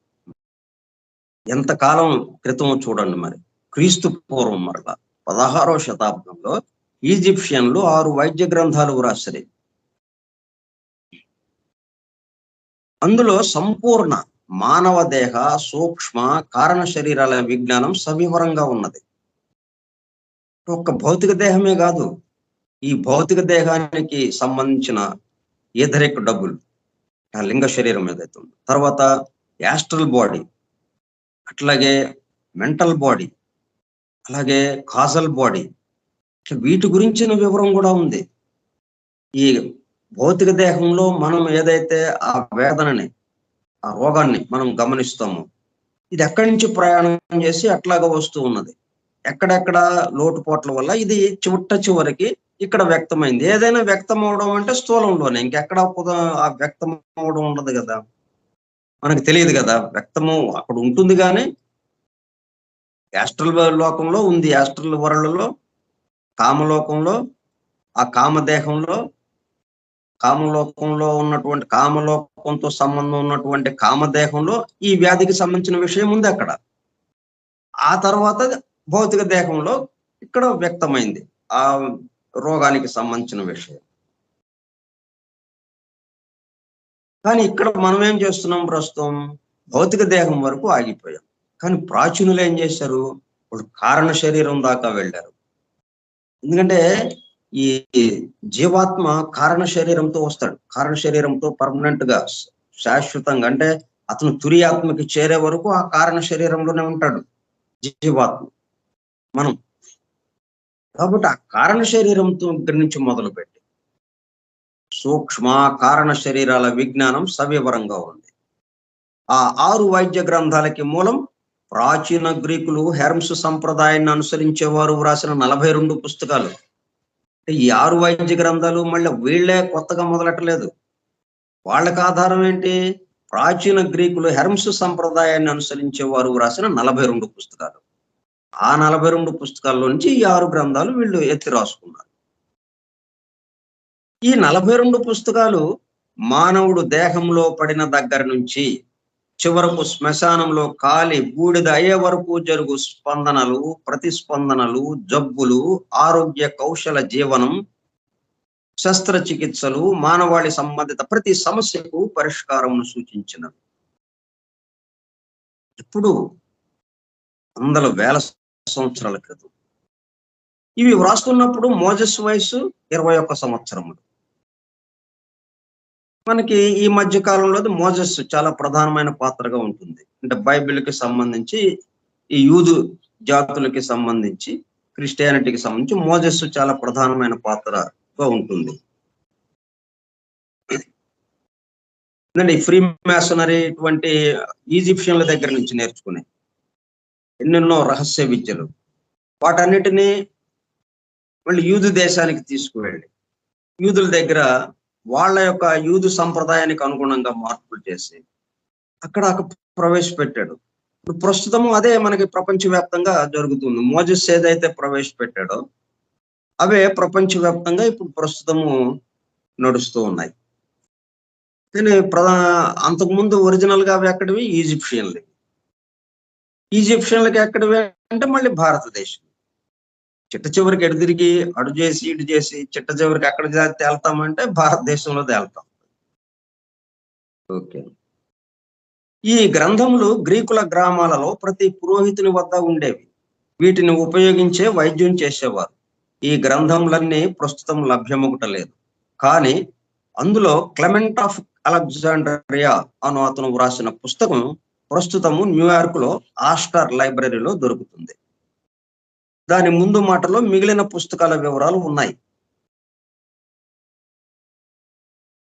ఎంతకాలం క్రితం చూడండి మరి. క్రీస్తు పూర్వం మరలా 16వ శతాబ్దంలో ఈజిప్షియన్లు 6 వైద్య గ్రంథాలు వ్రాసిరి. అందులో సంపూర్ణ మానవ దేహ సూక్ష్మ కారణ శరీరాల విజ్ఞానం సవివరంగా ఉన్నది. ఒక్క భౌతిక దేహమే కాదు, ఈ భౌతిక దేహానికి సంబంధించిన ఏథరిక్ డబ్బులు ఆ లింగ శరీరం ఏదైతే ఉందో, తర్వాత యాస్ట్రల్ బాడీ, అట్లాగే మెంటల్ బాడీ, అలాగే కాజల్ బాడీ, వీటి గురించిన వివరం కూడా ఉంది. ఈ భౌతిక దేహంలో మనం ఏదైతే ఆ వేదనని, ఆ రోగాన్ని మనం గమనిస్తామో, ఇది ఎక్కడి నుంచి ప్రయాణం చేసి అట్లాగా వస్తూ ఉన్నది, ఎక్కడెక్కడ లోటుపాట్ల వల్ల ఇది చివరికి ఇక్కడ వ్యక్తమైంది. ఏదైనా వ్యక్తం అవడం అంటే స్థూలంలోనే, ఇంకెక్కడ ఆ వ్యక్తం అవడం ఉండదు కదా, మనకు తెలియదు కదా. వ్యక్తము అక్కడ ఉంటుంది కానీ యాస్ట్రల్ లోకంలో ఉంది, యాస్ట్రల్ వరల్డ్లో, కామలోకంలో, ఆ కామదేహంలో, కామలోకంలో ఉన్నటువంటి కామలోకంతో సంబంధం ఉన్నటువంటి కామదేహంలో ఈ వ్యాధికి సంబంధించిన విషయం ఉంది అక్కడ. ఆ తర్వాత భౌతిక దేహంలో ఇక్కడ వ్యక్తమైంది ఆ రోగానికి సంబంధించిన విషయం. కానీ ఇక్కడ మనం ఏం చేస్తున్నాం, ప్రస్తుతం భౌతిక దేహం వరకు ఆగిపోయాం. కానీ ప్రాచీనులు ఏం చేశారు, ఇప్పుడు కారణ శరీరం దాకా వెళ్ళారు. ఎందుకంటే ఈ జీవాత్మ కారణ శరీరంతో వస్తాడు, కారణ శరీరంతో పర్మనెంట్ గా శాశ్వతంగా, అంటే అతను తురియాత్మకి చేరే వరకు ఆ కారణ శరీరంలోనే ఉంటాడు జీవాత్మ. మనం కాబట్టి ఆ కారణ శరీరంతో ఇక్కడి నుంచి మొదలుపెట్టి సూక్ష్మ కారణ శరీరాల విజ్ఞానం సవివరంగా ఉంది. ఆ 6 వైద్య గ్రంథాలకి మూలం ప్రాచీన గ్రీకులు హెర్మ్స్ సంప్రదాయాన్ని అనుసరించేవారు వ్రాసిన 42 పుస్తకాలు. ఈ 6 వైద్య గ్రంథాలు మళ్ళీ వీళ్ళే కొత్తగా మొదలెట్టలేదు. వాళ్ళకి ఆధారం ఏంటి, ప్రాచీన గ్రీకులు హెర్మ్స్ సంప్రదాయాన్ని అనుసరించే వారు వ్రాసిన 42 పుస్తకాలు. ఆ 42 పుస్తకాల్లో నుంచి ఈ 6 గ్రంథాలు వీళ్ళు ఎత్తి రాసుకున్నారు. ఈ 42 పుస్తకాలు మానవుడు దేహంలో పడిన దగ్గర నుంచి చివరకు శ్మశానంలో కాలి బూడిద అయ్యే వరకు జరుగు స్పందనలు, ప్రతిస్పందనలు, జబ్బులు, ఆరోగ్య కౌశల జీవనం, శస్త్రచికిత్సలు, మానవాళి సంబంధిత ప్రతి సమస్యకు పరిష్కారం సూచించినవి. ఇప్పుడు వందల వేల సంవత్సరాల క్రితం ఇవి వ్రాస్తున్నప్పుడు మోజెస్ వయసు 21 సంవత్సరములు. మనకి ఈ మధ్య కాలంలో మోజెస్ చాలా ప్రధానమైన పాత్రగా ఉంటుంది. అంటే బైబిల్కి సంబంధించి, ఈ యూదు జాతులకి సంబంధించి, క్రిస్టియానిటీకి సంబంధించి మోజెస్ చాలా ప్రధానమైన పాత్రగా ఉంటుంది. ఈ ఫ్రీ మ్యాసనరీ ఇటువంటి ఈజిప్షియన్ల దగ్గర నుంచి నేర్చుకునే ఎన్నెన్నో రహస్య విద్యలు, వాటన్నిటినీ మళ్ళీ యూదు దేశానికి తీసుకువెళ్ళి యూదుల దగ్గర వాళ్ళ యొక్క యూదు సంప్రదాయానికి అనుగుణంగా మార్పులు చేసి అక్కడ ప్రవేశపెట్టాడు. ఇప్పుడు ప్రస్తుతము అదే మనకి ప్రపంచవ్యాప్తంగా జరుగుతుంది. మోజెస్ ఏదైతే ప్రవేశపెట్టాడో అవే ప్రపంచవ్యాప్తంగా ఇప్పుడు ప్రస్తుతము నడుస్తూ ఉన్నాయి. కానీ అంతకుముందు ఒరిజినల్ గా అవి ఎక్కడివి, ఈజిప్షియన్లకి ఎక్కడివి అంటే మళ్ళీ భారతదేశం. చిట్ట చివరికి ఎడు తిరిగి అడు చేసి ఇటు చేసి చిట్ట చివరికి ఎక్కడ తేల్తామంటే భారతదేశంలో తేల్తాం. ఓకే. ఈ గ్రంథములు గ్రీకుల గ్రామాలలో ప్రతి పురోహితుని వద్ద ఉండేవి. వీటిని ఉపయోగించే వైద్యం చేసేవారు. ఈ గ్రంథములన్నీ ప్రస్తుతం లభ్యమొకటలేదు. కానీ అందులో క్లెమెంట్ ఆఫ్ అలెగ్జాండ్రియా అను అతను వ్రాసిన పుస్తకం ప్రస్తుతము న్యూయార్క్ లో ఆస్టర్ లైబ్రరీలో దొరుకుతుంది. దాని ముందు మాటలో మిగిలిన పుస్తకాల వివరాలు ఉన్నాయి.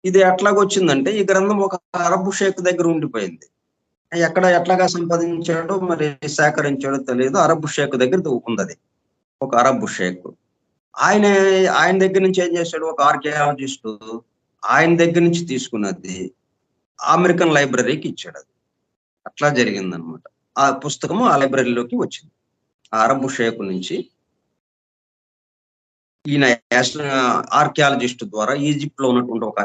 ఇది ఎట్లాగొచ్చిందంటే, ఈ గ్రంథం ఒక అరబ్ షేక్ దగ్గర ఉండిపోయింది. ఎట్లాగా సంపాదించాడో మరి సేకరించాడో తెలియదు. అరబ్ షేక్ దగ్గర ఉంది. ఒక అరబ్ షేక్ ఆయన దగ్గర నుంచి ఏం చేశాడు, ఒక ఆర్కియాలజిస్టు ఆయన దగ్గర నుంచి తీసుకున్నది అమెరికన్ లైబ్రరీకి ఇచ్చాడు. అది అట్లా జరిగిందనమాట. ఆ పుస్తకము ఆ లైబ్రరీలోకి వచ్చింది. ఆ అరబ్ షేక్ నుంచి ఈయన ఆర్కియాలజిస్ట్ ద్వారా, ఈజిప్ట్ లో ఉన్నటువంటి ఒక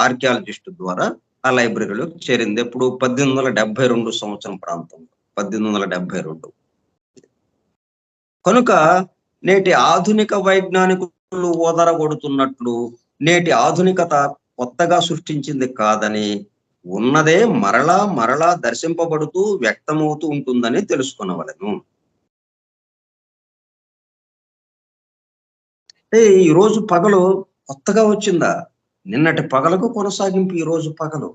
ఆర్కియాలజిస్ట్ ద్వారా ఆ లైబ్రరీలోకి చేరింది. ఎప్పుడు 1872 సంవత్సరం ప్రాంతంలో, 1872. కనుక నేటి ఆధునిక వైజ్ఞానికులు ఓదరగొడుతున్నట్లు నేటి ఆధునికత కొత్తగా సృష్టించింది కాదని, ఉన్నదే మరలా మరలా దర్శింపబడుతూ వ్యక్తమవుతూ ఉంటుందని తెలుసుకొనవలెను. అంటే ఈ రోజు పగలు కొత్తగా వచ్చిందా? నిన్నటి పగలకు కొనసాగింపు ఈ రోజు పగలు.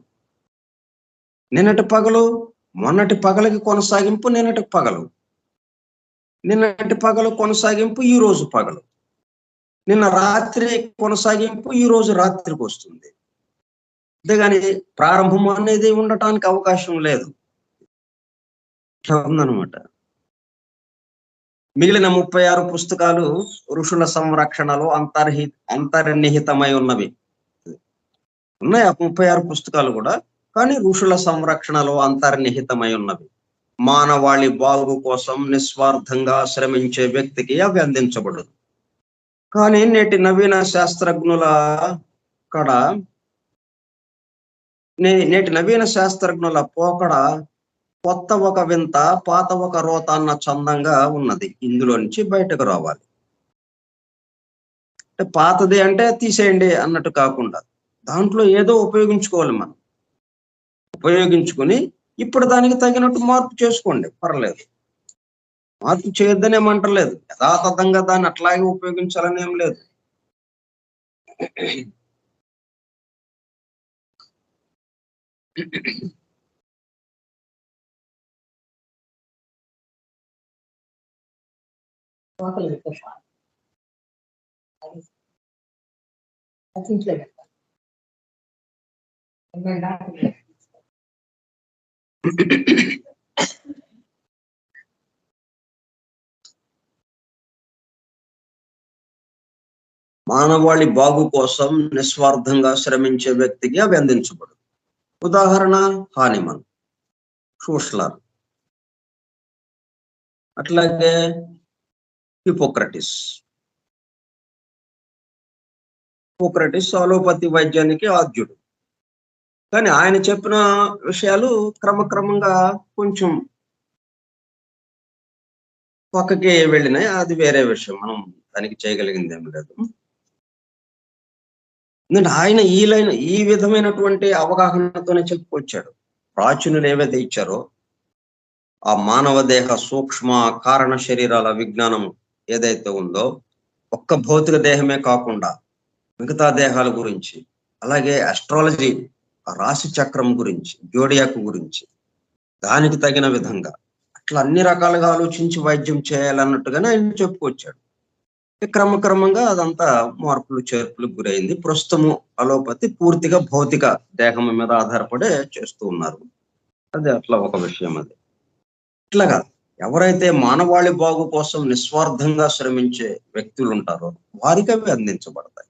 నిన్నటి పగలు మొన్నటి పగలకి కొనసాగింపు నిన్నటి పగలు. నిన్నటి పగలు కొనసాగింపు ఈ రోజు పగలు. నిన్న రాత్రి కొనసాగింపు ఈ రోజు రాత్రికి వస్తుంది. అంతేగాని ప్రారంభం అనేది ఉండటానికి అవకాశం లేదు. ఇట్లా ఉందన్నమాట. మిగిలిన 36 పుస్తకాలు ఋషుల సంరక్షణలో అంతర్నిహితమై ఉన్నవి. ఉన్నాయి ఆ 36 పుస్తకాలు కూడా, కానీ ఋషుల సంరక్షణలో అంతర్నిహితమై ఉన్నవి. మానవాళి బాగు కోసం నిస్వార్థంగా శ్రమించే వ్యక్తికి అవి అందించబడదు. కానీ నేటి నవీన శాస్త్రజ్ఞుల కడ నేటి నవీన శాస్త్రజ్ఞుల పోకడ కొత్త ఒక వింత, పాత ఒక రోత అన్న చందంగా ఉన్నది. ఇందులో నుంచి బయటకు రావాలి. అంటే పాతది అంటే తీసేయండి అన్నట్టు కాకుండా, దాంట్లో ఏదో ఉపయోగించుకోవాలి మనం. ఉపయోగించుకుని ఇప్పుడు దానికి తగినట్టు మార్పు చేసుకోండి, పర్లేదు. మార్పు చేయొద్దని ఏమంటలేదు. యథాతథంగా దాన్ని అట్లాగే ఉపయోగించాలని ఏం లేదు. మానవాళి బాగు కోసం నిస్వార్థంగా శ్రమించే వ్యక్తికి అవి అందించబడు. ఉదాహరణ హానిమన్, షూస్లర్, అట్లాగే హిపోక్రటిస్ అలోపతి వైద్యానికి ఆద్యుడు. కానీ ఆయన చెప్పిన విషయాలు క్రమక్రమంగా కొంచెం పక్కకి వెళ్ళినాయి. అది వేరే విషయం, మనం దానికి చేయగలిగింది ఏమి లేదు. ఆయన ఈ విధమైనటువంటి అవగాహనతోనే చెప్పుకొచ్చాడు. ప్రాచీనులు ఏవైతే ఇచ్చారో ఆ మానవ దేహ సూక్ష్మ కారణ శరీరాల విజ్ఞానం ఏదైతే ఉందో, ఒక్క భౌతిక దేహమే కాకుండా మిగతా దేహాల గురించి, అలాగే అస్ట్రాలజీ రాశి చక్రం గురించి, జోడియాక్ గురించి, దానికి తగిన విధంగా అట్లా అన్ని రకాలుగా ఆలోచించి వైద్యం చేయాలన్నట్టుగానే ఆయన చెప్పుకొచ్చాడు. క్రమక్రమంగా అదంతా మార్పులు చేర్పులకు గురైంది. ప్రస్తుతము అలోపతి పూర్తిగా భౌతిక దేహం మీద ఆధారపడే చేస్తూ ఉన్నారు. అది అట్లా ఒక విషయం. అది ఇట్లాగా ఎవరైతే మానవాళి బాగు కోసం నిస్వార్థంగా శ్రమించే వ్యక్తులు ఉంటారో వారికి అవి అందించబడతాయి.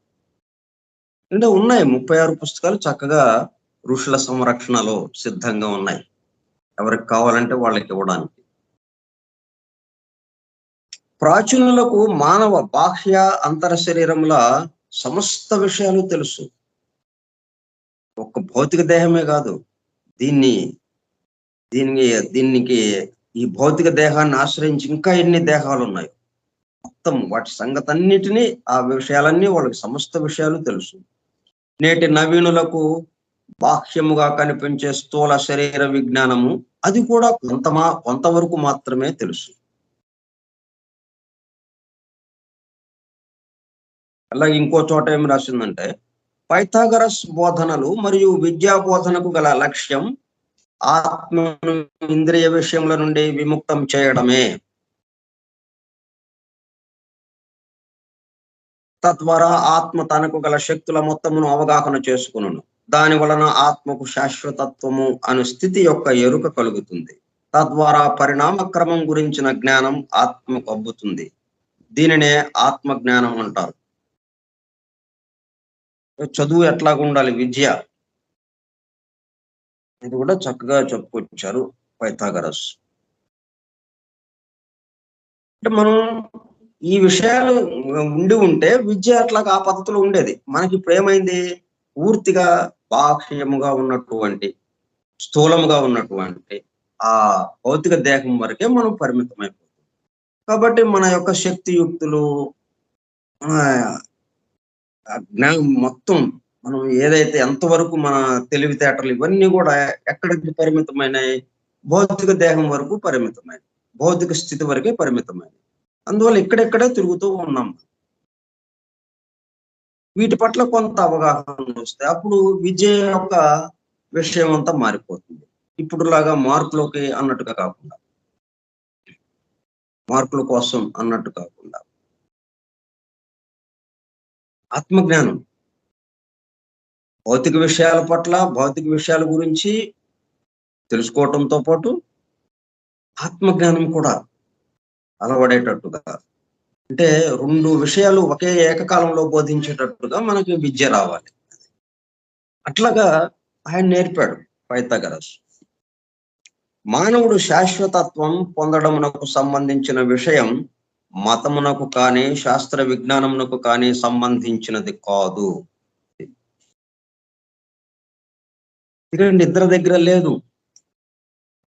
అంటే ఉన్నాయి 36 పుస్తకాలు చక్కగా ఋషుల సంరక్షణలో సిద్ధంగా ఉన్నాయి, ఎవరికి కావాలంటే వాళ్ళకి ఇవ్వడానికి. ప్రాచీనులకు మానవ బాహ్య అంతర శరీరముల సమస్త విషయాలు తెలుసు. ఒక్క భౌతిక దేహమే కాదు, దీనికి ఈ భౌతిక దేహాన్ని ఆశ్రయించి ఇంకా ఎన్ని దేహాలు ఉన్నాయో మొత్తం వాటి సంగతన్నిటినీ, ఆ విషయాలన్నీ వాళ్ళకి సమస్త విషయాలు తెలుసు. నేటి నవీనులకు బాహ్యముగా కనిపించే స్థూల శరీర విజ్ఞానము అది కూడా కొంతవరకు మాత్రమే తెలుసు. అలాగే ఇంకో చోట ఏం రాసిందంటే, పైథాగరస్ బోధనలు మరియు విద్యా బోధనకు గల లక్ష్యం ఆత్మను ఇంద్రియ విషయముల నుండి విముక్తం చేయడమే. తద్వారా ఆత్మ తనకు గల శక్తుల మొత్తమును అవగాహన చేసుకును. దాని వలన ఆత్మకు శాశ్వతత్వము అను స్థితి యొక్క ఎరుక కలుగుతుంది. తద్వారా పరిణామ క్రమం గురించిన జ్ఞానం ఆత్మకు అబ్బుతుంది. దీనినే ఆత్మ జ్ఞానం అంటారు. చదువు ఎట్లాగా ఉండాలి, విద్య, ఇది కూడా చక్కగా చెప్పుకొచ్చారు పైథాగరస్. అంటే మనం ఈ విషయాలు ఉండి ఉంటే విద్య అట్లాగా ఆ పద్ధతిలో ఉండేది. మనకి ఇప్పుడు ఏమైంది, పూర్తిగా బాహ్యముగా ఉన్నటువంటి, స్థూలముగా ఉన్నటువంటి ఆ భౌతిక దేహం వరకే మనం పరిమితమైపోతుంది. కాబట్టి మన యొక్క శక్తియుక్తులు, ఆ జ్ఞానం మొత్తం మనం ఏదైతే ఎంతవరకు మన తెలివితేటలు ఇవన్నీ కూడా ఎక్కడికి పరిమితమైనవి? భౌతిక దేహం వరకు పరిమితమైనవి. భౌతిక స్థితి వరకే పరిమితమైనవి. అందువల్ల ఇక్కడెక్కడే తిరుగుతూ ఉన్నాం. వీటి పట్ల కొంత అవగాహన వస్తే అప్పుడు విద్య యొక్క విషయం అంతా మారిపోతుంది. ఇప్పుడులాగా మార్కులకి అన్నట్టుగా కాకుండా, మార్కుల కోసం అన్నట్టు కాకుండా ఆత్మజ్ఞానం, భౌతిక విషయాల పట్ల, భౌతిక విషయాల గురించి తెలుసుకోవటంతో పాటు ఆత్మజ్ఞానం కూడా అలవడేటట్టుగా, అంటే 2 విషయాలు ఒకే ఏకకాలంలో బోధించేటట్టుగా మనకి విద్య రావాలి. అట్లాగా ఆయన నేర్పాడు పైథాగరస్. మానవుడు శాశ్వతత్వం పొందడమునకు సంబంధించిన విషయం మతమునకు కానీ, శాస్త్ర విజ్ఞానమునకు కానీ సంబంధించినది కాదు. ఇద్దరి దగ్గర లేదు.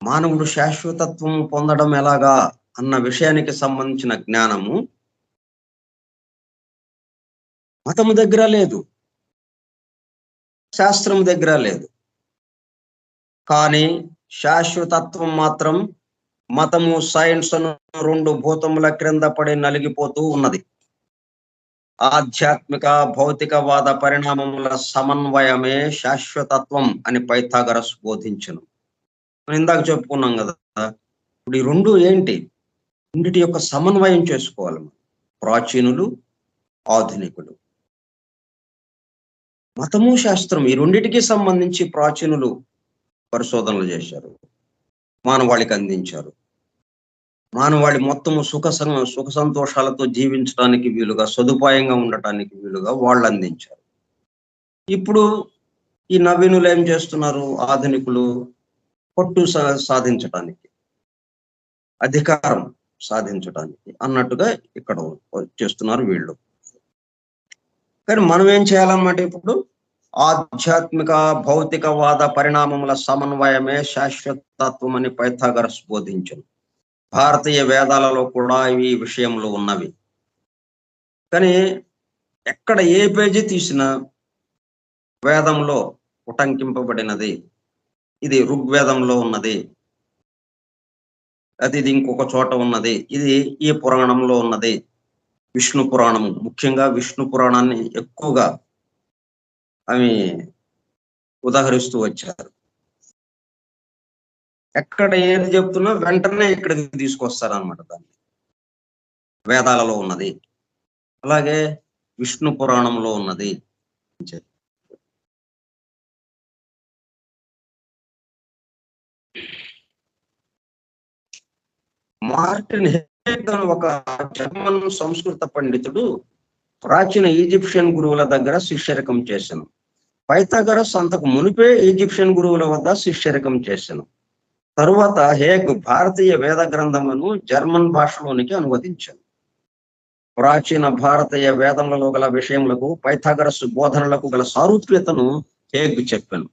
మానవుడు శాశ్వతత్వం పొందడం ఎలాగా అన్న విషయానికి సంబంధించిన జ్ఞానము మతము దగ్గర లేదు, శాస్త్రం దగ్గర లేదు. కానీ శాశ్వతత్వం మాత్రం మతము, సైన్స్ అను 2 భూతముల క్రింద పడి నలిగిపోతూ ఉన్నది. ఆధ్యాత్మిక భౌతికవాద పరిణామముల సమన్వయమే శాశ్వతత్వం అని పైథాగరస్ బోధించును. మనం ఇందాక చెప్పుకున్నాం కదా, ఇప్పుడు ఈ 2 ఏంటి? రెండిటి యొక్క సమన్వయం చేసుకోవాలి మనం. ప్రాచీనులు, ఆధునికులు. మతము, శాస్త్రం ఈ రెండిటికి సంబంధించి ప్రాచీనులు పరిశోధనలు చేశారు, మానవాళికి అందించారు. మానవాళి మొత్తము సుఖ సంతోషాలతో జీవించడానికి వీలుగా, సదుపాయంగా ఉండటానికి వీలుగా వాళ్ళు అందించారు. ఇప్పుడు ఈ నవీనులు ఏం చేస్తున్నారు? ఆధునికులు పట్టు సాధించటానికి, అధికారం సాధించడానికి అన్నట్టుగా ఇక్కడ చేస్తున్నారు వీళ్ళు. కానీ మనం ఏం చేయాలన్నమాట? ఇప్పుడు ఆధ్యాత్మిక భౌతికవాద పరిణామముల సమన్వయమే శాశ్వతత్వం అని పైథాగరస్ బోధించను. భారతీయ వేదాలలో కూడా ఈ విషయంలో ఉన్నవి. కానీ ఎక్కడ ఏ పేజీ తీసినా వేదంలో ఉటంకింపబడినది, ఇది ఋగ్వేదంలో ఉన్నది, ఇది ఇంకొక చోట ఉన్నది, ఇది ఈ పురాణంలో ఉన్నది. విష్ణు పురాణము, ముఖ్యంగా విష్ణు పురాణాన్ని ఎక్కువగా అవి ఉదాహరిస్తూ వచ్చారు. ఎక్కడ ఏది చెప్తున్నా వెంటనే ఇక్కడికి తీసుకొస్తారనమాట. దాన్ని వేదాలలో ఉన్నది, అలాగే విష్ణు పురాణంలో ఉన్నది. మార్టిన్ హెగెల్ ఒక జర్మన్ సంస్కృత పండితుడు ప్రాచీన ఈజిప్షియన్ గురువుల దగ్గర శిష్యరికం చేశాను. పైథాగరస్ అంతకు మునిపే ఈజిప్షియన్ గురువుల వద్ద శిష్యరికం చేశాను. తరువాత హేగ్ భారతీయ వేద గ్రంథములను జర్మన్ భాషలోనికి అనువదించాను. ప్రాచీన భారతీయ వేదములలో గల విషయములకు పైథాగరస్ బోధనలకు గల సారూప్యతను హేగ్ చెప్పాను.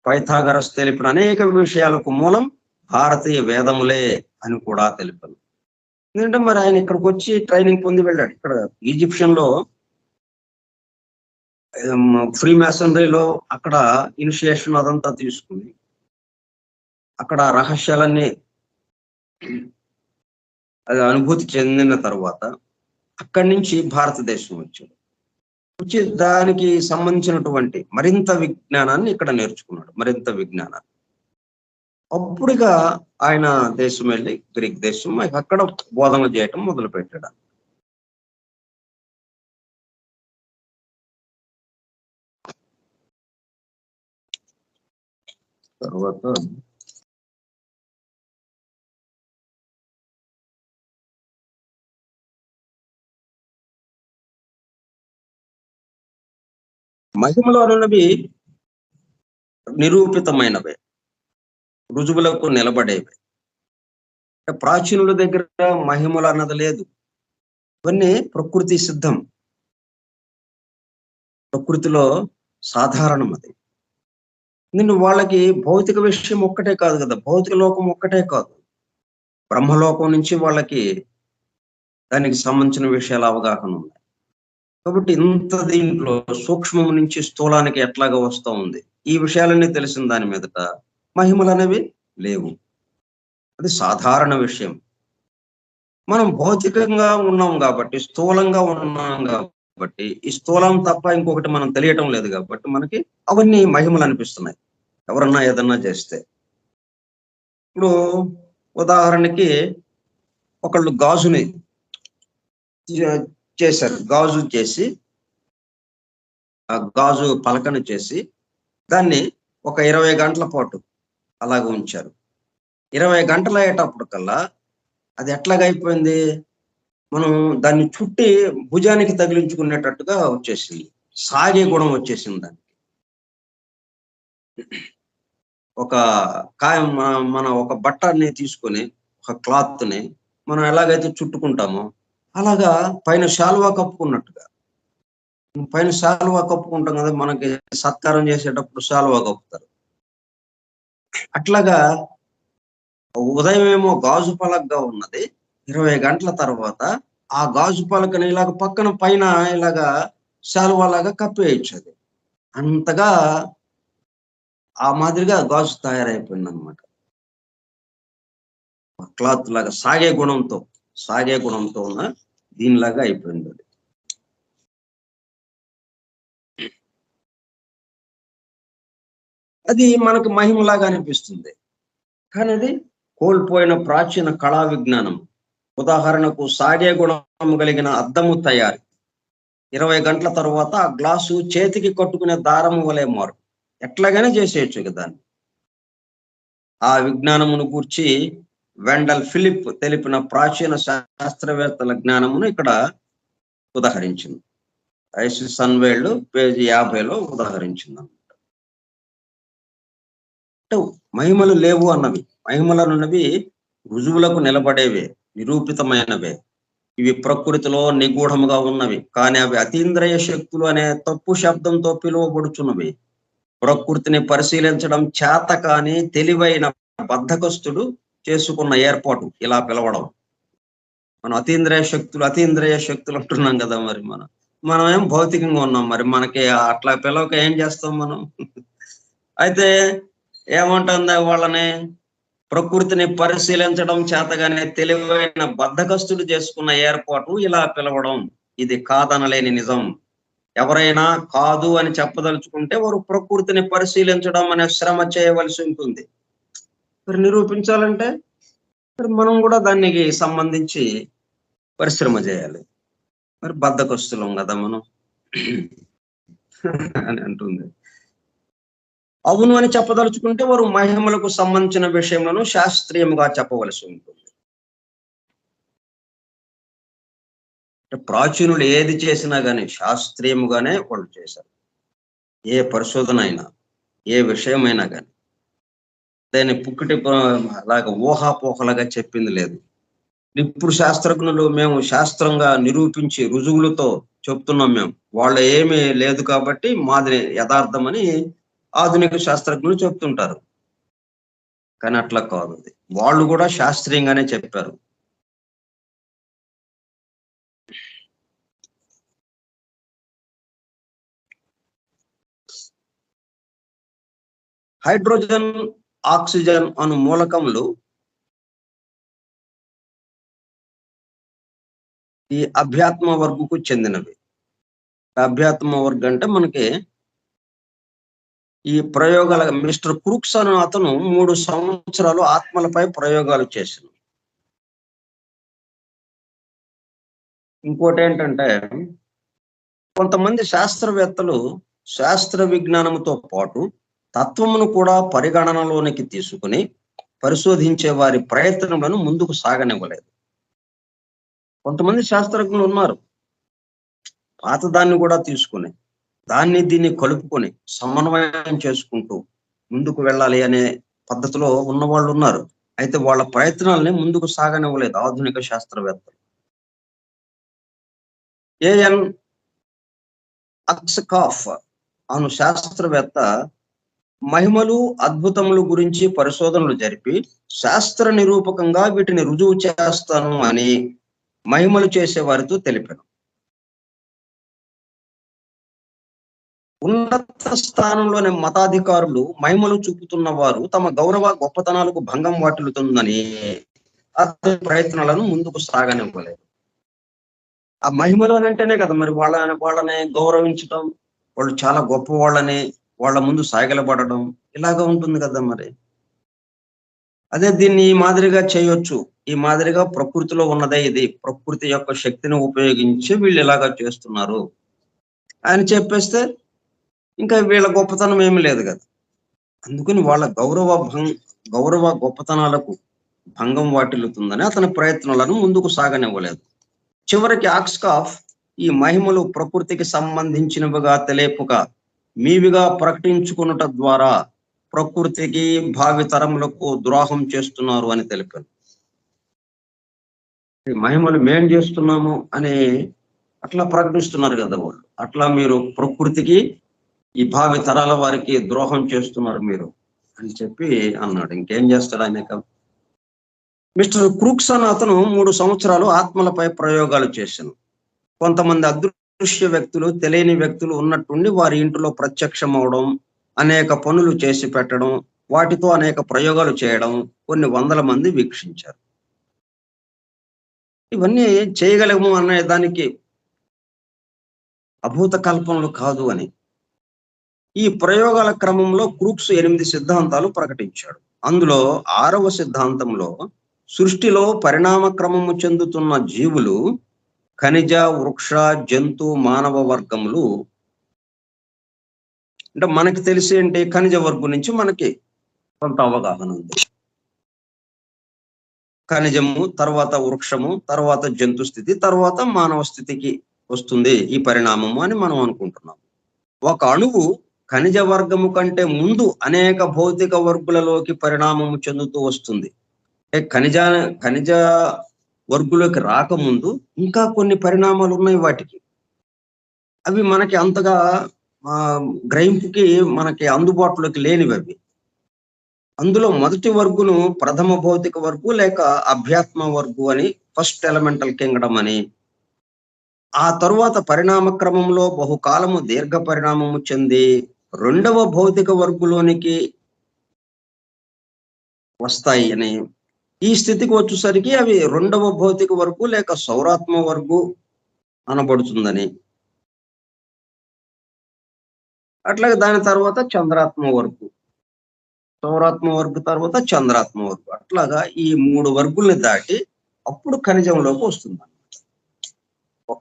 పైథాగరస్ తెలిపిన అనేక విషయాలకు మూలం భారతీయ వేదములే అని కూడా తెలిపాను. ఎందుకంటే మరి ఆయన ఇక్కడికి వచ్చి ట్రైనింగ్ పొంది వెళ్ళాడు. ఇక్కడ ఈజిప్షియన్ లో ఫ్రీ మ్యాసనరీలో అక్కడ ఇనిషియేషన్ అదంతా తీసుకుని అక్కడ రహస్యాలన్నీ అది అనుభూతి చెందిన తర్వాత అక్కడి నుంచి భారతదేశం వచ్చి దానికి సంబంధించినటువంటి మరింత విజ్ఞానాన్ని ఇక్కడ నేర్చుకున్నాడు. మరింత విజ్ఞానాన్ని అప్పుడుగా ఆయన దేశం వెళ్ళి గ్రీక్ దేశం అక్కడ బోధన చేయటం మొదలు పెట్టాడు. తర్వాత మహిమలు అనున్నవి నిరూపితమైనవే, రుజువులకు నిలబడేవి. ప్రాచీనుల దగ్గర మహిమలు అన్నది లేదు. ఇవన్నీ ప్రకృతి సిద్ధం, ప్రకృతిలో సాధారణం. అది నిన్ను వాళ్ళకి భౌతిక విషయం ఒక్కటే కాదు కదా, భౌతిక లోకం ఒక్కటే కాదు, బ్రహ్మలోకం నుంచి వాళ్ళకి దానికి సంబంధించిన విషయాల అవగాహన ఉన్నాయి. కాబట్టి ఇంత దీంట్లో సూక్ష్మం నుంచి స్థూలానికి ఎట్లాగా వస్తా ఉంది. ఈ విషయాలన్నీ తెలిసిన దాని మీదట మహిమలనేవి లేవు. అది సాధారణ విషయం. మనం భౌతికంగా ఉన్నాం గాబట్టి, స్థూలంగా ఉన్నాం గాబట్టి, ఈ స్థూలం తప్ప ఇంకొకటి మనం తెలియటం లేదు గాబట్టి, మనకి అవన్నీ మహిమలనిపిస్తున్నాయి. ఎవరన్నా ఏదన్నా చేస్తే. ఇప్పుడు ఉదాహరణకి ఒకళ్ళు గాజుని చే చేశారు. గాజు చేసి, ఆ గాజు పలకను చేసి, దాన్ని ఒక 20 గంటల పాటు అలాగ ఉంచారు. 20 గంటలయ్యేటప్పటికల్లా అది ఎట్లాగయిపోయింది? మనం దాన్ని చుట్టి భుజానికి తగిలించుకునేటట్టుగా వచ్చేసింది. సాగే గుణం వచ్చేసింది దానికి. ఒక మన ఒక బట్టని తీసుకొని, ఒక క్లాత్‌ని మనం ఎలాగైతే చుట్టుకుంటామో, అలాగా పైన శాలువా కప్పుకున్నట్టుగా. పైన శాలువా కప్పుకుంటాం గదా! మనకి సత్కారం చేసేటప్పుడు శాలువా కప్పుతారు. అట్లాగా ఉదయమేమో గాజు పలకగా ఉన్నది. 20 గంటల తర్వాత ఆ గాజు పలకని ఇలాగ పక్కన పైన ఇలాగా శాలువాలాగా కప్పేయొచ్చది. అంతగా ఆ మాదిరిగా గాజు తయారైపోయిందనమాట. క్లాత్ లాగా సాగే గుణంతో ఉన్న దీనిలాగా అయిపోయిందది. అది మనకు మహిమలాగా అనిపిస్తుంది. కానీ అది కోల్పోయిన ప్రాచీన కళా విజ్ఞానం. ఉదాహరణకు సాగే గుణం కలిగిన అద్దము తయారీ. 20 గంటల తరువాత ఆ గ్లాసు చేతికి కట్టుకునే దారము వలె మారు. ఎట్లాగైనా చేసేయొచ్చు ఇక దాన్ని. ఆ విజ్ఞానమును గూర్చి వెండల్ ఫిలిప్ తెలిపిన ప్రాచీన శాస్త్రవేత్తల జ్ఞానమును ఇక్కడ ఉదహరించింది. IC సన్వేల్డ్ page 50లో ఉదహరించిందన్నమాట. అంటే మహిమలు లేవు అన్నవి. మహిమలనున్నవి రుజువులకు నిలబడేవే, నిరూపితమైనవే. ఇవి ప్రకృతిలో నిగూఢముగా ఉన్నవి. కానీ అవి అతీంద్రియ శక్తులు అనే తప్పు శబ్దంతో పిలువబడుచున్నవి. ప్రకృతిని పరిశీలించడం చేతకాని తెలివైన బద్ధకస్తుడు చేసుకున్న ఏర్పాటు ఇలా పిలవడం. మనం అతీంద్రియ శక్తులు అంటున్నాం కదా మరి మనం. మనమేం భౌతికంగా ఉన్నాం. మరి మనకి అట్లా పిలవక ఏం చేస్తాం మనం? అయితే ఏమంటుంది వాళ్ళని? ప్రకృతిని పరిశీలించడం చేతగానే తెలివైన బద్ధకస్తుడు చేసుకున్న ఏర్పాటు ఇలా పిలవడం. ఇది కాదనలేని నిజం. ఎవరైనా కాదు అని చెప్పదలుచుకుంటే వారు ప్రకృతిని పరిశీలించడం అనే శ్రమ చేయవలసి ఉంటుంది. మరి నిరూపించాలంటే మరి మనం కూడా దానికి సంబంధించి పరిశ్రమ చేయాలి. మరి బద్ధకస్తులం కదా మనం అని అంటుంది. అవును అని చెప్పదలుచుకుంటే వారు మహిమలకు సంబంధించిన విషయంలో శాస్త్రీయంగా చెప్పవలసి ఉంటుంది. ప్రాచీనులు ఏది చేసినా గాని శాస్త్రీయముగానే వాళ్ళు చేశారు. ఏ పరిశోధన అయినా, ఏ విషయమైనా గాని. దాన్ని అలాగా ఊహాపోహలుగా చెప్పింది లేదు. ఇప్పుడు శాస్త్రజ్ఞులు మేము శాస్త్రంగా నిరూపించి రుజువులతో చెప్తున్నాం మేము. వాళ్ళు ఏమీ లేదు కాబట్టి మాది యథార్థమని ఆధునిక శాస్త్రజ్ఞులు చెప్తుంటారు. కానీ అట్లా కాదు అది. వాళ్ళు కూడా శాస్త్రీయంగానే చెప్పారు. హైడ్రోజన్, ఆక్సిజన్ అను మూలకములు ఈ అభ్యాత్మ వర్గకు చెందినవి. అభ్యాత్మ వర్గం అంటే మనకి ఈ ప్రయోగాల మిస్టర్ క్రూక్స్ అనే అతను 3 సంవత్సరాలు ఆత్మలపై ప్రయోగాలు చేశాను. ఇంకోటేంటంటే కొంతమంది శాస్త్రవేత్తలు శాస్త్ర విజ్ఞానముతో పాటు తత్వమును కూడా పరిగణనలోనికి తీసుకుని పరిశోధించే వారి ప్రయత్నములను ముందుకు సాగనివ్వలేదు. కొంతమంది శాస్త్రజ్ఞులు ఉన్నారు. పాతదాన్ని కూడా తీసుకుని, దాన్ని దీన్ని కలుపుకొని సమన్వయం చేసుకుంటూ ముందుకు వెళ్ళాలి అనే పద్ధతిలో ఉన్నవాళ్ళు ఉన్నారు. అయితే వాళ్ళ ప్రయత్నాల్ని ముందుకు సాగనివ్వలేదు ఆధునిక శాస్త్రవేత్తలు. ఏఎన్ అక్స్కాఫ్ అను శాస్త్రవేత్త మహిమలు, అద్భుతములు గురించి పరిశోధనలు జరిపి శాస్త్ర నిరూపకంగా వీటిని రుజువు చేస్తాను అని మహిమలు చేసే వారితో తెలిపాను. ఉన్నత స్థానంలోని మతాధికారులు మహిమలు చూపుతున్న వారు తమ గౌరవ గొప్పతనాలకు భంగం వాటిల్లుతుందని అతని ప్రయత్నాలను ముందుకు సాగనివ్వలేదు. ఆ మహిమలు అని అంటేనే కదా మరి వాళ్ళని గౌరవించడం, వాళ్ళు చాలా గొప్ప వాళ్ళని వాళ్ళ ముందు సాగిలపడడం ఇలాగా ఉంటుంది కదా మరి. అదే దీన్ని ఈ మాదిరిగా చేయొచ్చు. ఈ మాదిరిగా ప్రకృతిలో ఉన్నదే ఇది. ప్రకృతి యొక్క శక్తిని ఉపయోగించి వీళ్ళు ఇలాగా చేస్తున్నారు అని చెప్పేస్తే ఇంకా వీళ్ళ గొప్పతనం ఏమీ లేదు కదా. అందుకని వాళ్ళ గౌరవ గొప్పతనాలకు భంగం వాటిల్లుతుందని అతని ప్రయత్నాలను ముందుకు సాగనివ్వలేదు. చివరికి ఆక్స్కాఫ్ ఈ మహిమలు ప్రకృతికి సంబంధించినవిగా తెలియపుగా మీవిగా ప్రకటించుకున్నట ద్వారా ప్రకృతికి భావి తరములకు ద్రోహం చేస్తున్నారు అని తెలిపారు. ఈ మహిమలు మేం చేస్తున్నాము అని అట్లా ప్రకటిస్తున్నారు కదా వాళ్ళు. అట్లా మీరు ప్రకృతికి ఈ భావి తరాల వారికి ద్రోహం చేస్తున్నారు మీరు అని చెప్పి అన్నాడు. ఇంకేం చేస్తాడు ఆయన. మిస్టర్ క్రూక్స్ అని అతను 3 సంవత్సరాలు ఆత్మలపై ప్రయోగాలు చేశాను. కొంతమంది అదృశ్య వ్యక్తులు, తెలియని వ్యక్తులు ఉన్నట్టుండి వారి ఇంటిలో ప్రత్యక్షం అవడం, అనేక పనులు చేసి పెట్టడం, వాటితో అనేక ప్రయోగాలు చేయడం కొన్ని వందల మంది వీక్షించారు. ఇవన్నీ చేయగలము అనే దానికి అభూత కల్పనలు కాదు అని. ఈ ప్రయోగాల క్రమంలో క్రూక్స్ 8 సిద్ధాంతాలు ప్రకటించాడు. అందులో 6వ సిద్ధాంతంలో సృష్టిలో పరిణామ క్రమము చెందుతున్న జీవులు, ఖనిజ, వృక్ష, జంతు, మానవ వర్గములు అంటే మనకి తెలిసి ఏంటి, ఖనిజ వర్గం నుంచి మనకి కొంత అవగాహన ఉంది. ఖనిజము, తర్వాత వృక్షము, తర్వాత జంతు స్థితి, తర్వాత మానవ స్థితికి వస్తుంది ఈ పరిణామము అని మనం అనుకుంటున్నాం. ఒక అణువు ఖనిజ వర్గము కంటే ముందు అనేక భౌతిక వర్గులలోకి పరిణామము చెందుతూ వస్తుంది. ఖనిజ వర్గులోకి రాకముందు ఇంకా కొన్ని పరిణామాలు ఉన్నాయి వాటికి. అవి మనకి అంతగా గ్రహింపుకి మనకి అందుబాటులోకి లేనివి అవి. అందులో మొదటి వర్గును ప్రథమ భౌతిక వర్గు లేక అభ్యాత్మ వర్గు అని, ఫస్ట్ ఎలిమెంటల్ కింగ్డమ్ అని, ఆ తరువాత పరిణామ క్రమంలో బహుకాలము దీర్ఘ పరిణామము చెంది 2వ భౌతిక వర్గులోనికి వస్తాయి అని, ఈ స్థితికి వచ్చేసరికి అవి 2వ భౌతిక వర్గు లేక సౌరాత్మ వర్గు అనబడుతుందని, అట్లాగే దాని తర్వాత చంద్రాత్మ వర్గు, సౌరాత్మ వర్గు తర్వాత చంద్రాత్మ వర్గు, అట్లాగా ఈ 3 వర్గుల్ని దాటి అప్పుడు ఖనిజంలోకి వస్తుంది అన్నమాట. ఒక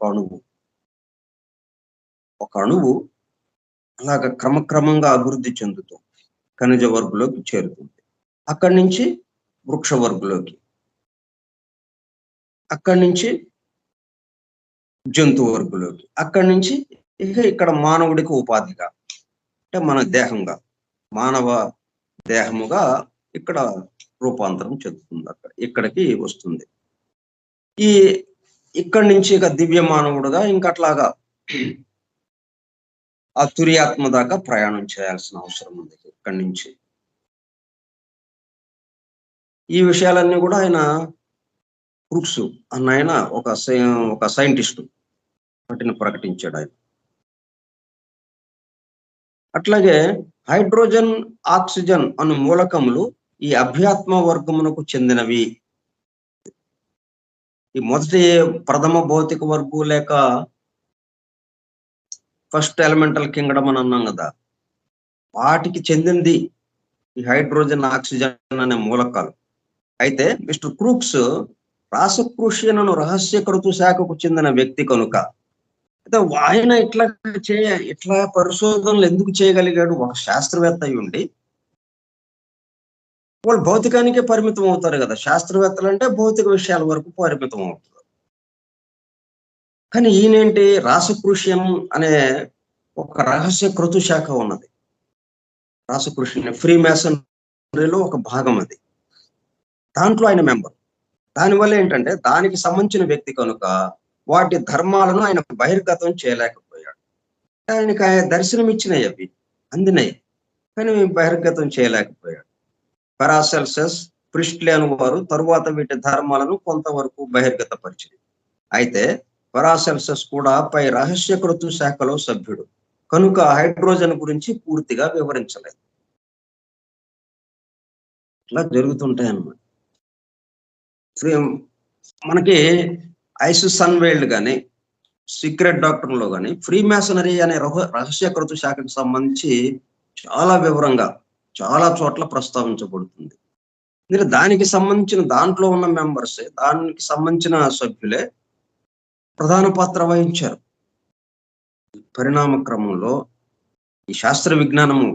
అణువు అలాగ క్రమక్రమంగా అభివృద్ధి చెందుతూ ఖనిజ వర్గులోకి చేరుతుంది. అక్కడి నుంచి వృక్ష వర్గులోకి, అక్కడి నుంచి జంతు వర్గులోకి, అక్కడి నుంచి ఇక్కడ మానవుడికి ఉపాధిగా అంటే మన దేహంగా, మానవ దేహముగా ఇక్కడ రూపాంతరం చెందుతుంది. ఇక్కడికి వస్తుంది. ఇక్కడి నుంచి ఇక దివ్య మానవుడుగా ఇంకట్లాగా ఆ తురియాత్మ దాకా ప్రయాణం చేయాల్సిన అవసరం ఉంది. ఇక్కడి నుంచి ఈ విషయాలన్నీ కూడా ఆయన క్రూక్స్ అన్న ఆయన ఒక సైంటిస్టు వాటిని ప్రకటించాడు ఆయన. అట్లాగే హైడ్రోజన్, ఆక్సిజన్ అను మూలకములు ఈ అభ్యాత్మ వర్గమునకు చెందినవి. ఈ మొదటి ప్రథమ భౌతిక వర్గు లేక ఫస్ట్ ఎలిమెంటల్ కింగ్డమ్ అని అన్నాం కదా, వాటికి చెందింది ఈ హైడ్రోజన్, ఆక్సిజన్ అనే మూలకాలు. అయితే మిస్టర్ క్రూక్స్ రాసక్రూషియన్ అను రహస్య కృతు శాఖకు చెందిన వ్యక్తి కనుక అయితే ఆయన ఇట్లా పరిశోధనలు ఎందుకు చేయగలిగాడు? ఒక శాస్త్రవేత్త అయి ఉండి వాళ్ళు భౌతికానికే పరిమితం అవుతారు కదా. శాస్త్రవేత్తలు అంటే భౌతిక విషయాల వరకు పరిమితం అవుతారు. కానీ ఈయనేంటి, రాసకృష్యం అనే ఒక రహస్య క్రతు శాఖ ఉన్నది. రాసకృష్యం ఫ్రీ మేసనరీలో ఒక భాగం అది. దాంట్లో ఆయన మెంబర్. దానివల్ల ఏంటంటే దానికి సంబంధించిన వ్యక్తి కనుక వాటి ధర్మాలను ఆయన బహిర్గతం చేయలేకపోయాడు. ఆయనకి ఆయన దర్శనం ఇచ్చినాయి, అవి అందినాయి, కానీ బహిర్గతం చేయలేకపోయాడు. పారాసెల్సస్, ప్రిస్ట్లీ అను వారు తరువాత వీటి ధర్మాలను కొంతవరకు బహిర్గతపరిచింది. అయితే పారాసెల్సస్ కూడా పై రహస్య కృతు శాఖలో సభ్యుడు. కనుక హైడ్రోజన్ గురించి పూర్తిగా వివరించలేదు. ఇట్లా జరుగుతుంటాయి అన్నమాట. మనకి ఐసిస్ అన్వేల్డ్ కానీ సీక్రెట్ డాక్టర్లో కానీ ఫ్రీ మ్యాసనరీ అనే రహస్య కృత శాఖకు సంబంధించి చాలా వివరంగా చాలా చోట్ల ప్రస్తావించబడుతుంది. దానికి సంబంధించిన దాంట్లో ఉన్న మెంబర్సే, దానికి సంబంధించిన సభ్యులే ప్రధాన పాత్ర వహించారు. పరిణామ క్రమంలో ఈ శాస్త్ర విజ్ఞానము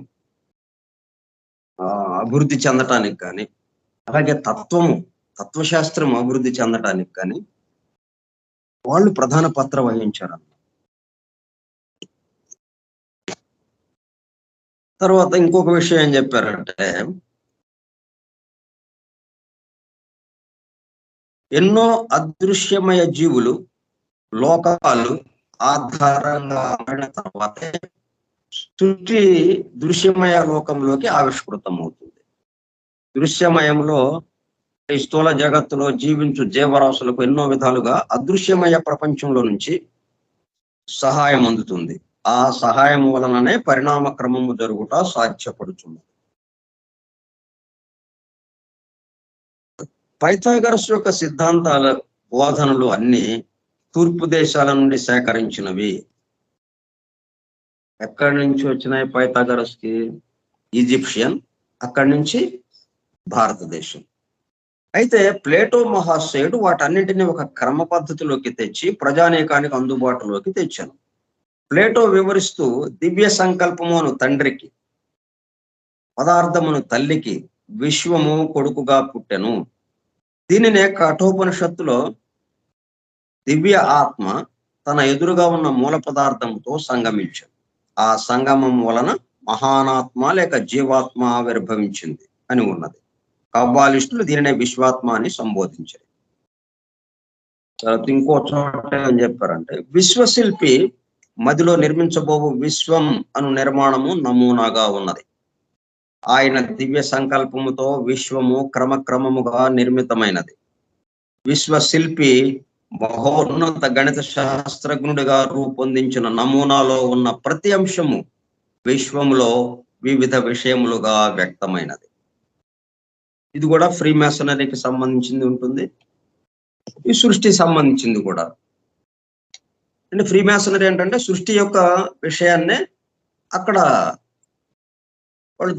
అభివృద్ధి చెందటానికి కానీ, అలాగే తత్వశాస్త్రం అభివృద్ధి చెందటానికి కానీ వాళ్ళు ప్రధాన పాత్ర వహించారు. తర్వాత ఇంకొక విషయం ఏం చెప్పారంటే, ఎన్నో అదృశ్యమయ జీవులు లోకాలు ఆధారంగా ఆడిన తర్వాతే సృష్టి దృశ్యమయ లోకంలోకి ఆవిష్కృతం అవుతుంది. దృశ్యమయంలో ఈ స్థూల జగత్తులో జీవించు జీవరాశులకు ఎన్నో విధాలుగా అదృశ్యమయ ప్రపంచంలో నుంచి సహాయం అందుతుంది. ఆ సహాయం వలననే పరిణామ క్రమము జరుగుట సాధ్యపడుతుంది. పైథాగరస్ యొక్క సిద్ధాంతాల బోధనలు అన్ని తూర్పు దేశాల నుండి సేకరించినవి. ఎక్కడి నుంచి వచ్చినాయి పైథాగరస్ కి? ఈజిప్షియన్, అక్కడి నుంచి భారతదేశం. అయితే ప్లేటో మహాశయుడు వాటన్నింటినీ ఒక క్రమ పద్ధతిలోకి తెచ్చి ప్రజానీకానికి అందుబాటులోకి తెచ్చాను. ప్లేటో వివరిస్తూ దివ్య సంకల్పమును తండ్రికి, పదార్థమును తల్లికి, విశ్వము కొడుకుగా పుట్టెను. దీనినే కఠోపనిషత్తులో దివ్య ఆత్మ తన ఎదురుగా ఉన్న మూల పదార్థంతో సంగమించాడు. ఆ సంగమం వలన మహానాత్మ లేక జీవాత్మ ఆవిర్భవించింది అని ఉన్నది. కబ్బాలిస్టులు దీనినే విశ్వాత్మ అని సంబోధించారు. ఇంకో చోట ఏం చెప్పారంటే, విశ్వశిల్పి మదిలో నిర్మించబోవు విశ్వం అను నిర్మాణము నమూనాగా ఉన్నది. ఆయన దివ్య సంకల్పముతో విశ్వము క్రమక్రమముగా నిర్మితమైనది. విశ్వశిల్పి మహోన్నత గణిత శాస్త్రజ్ఞుడిగా రూపొందించిన నమూనాలో ఉన్న ప్రతి అంశము విశ్వములో వివిధ విషయములుగా వ్యక్తమైనది. ఇది కూడా ఫ్రీ మ్యాసనరీకి సంబంధించింది ఉంటుంది, ఈ సృష్టి సంబంధించింది కూడా. అంటే ఫ్రీ మ్యాసనరీ ఏంటంటే సృష్టి యొక్క విషయాన్నే అక్కడ వాళ్ళు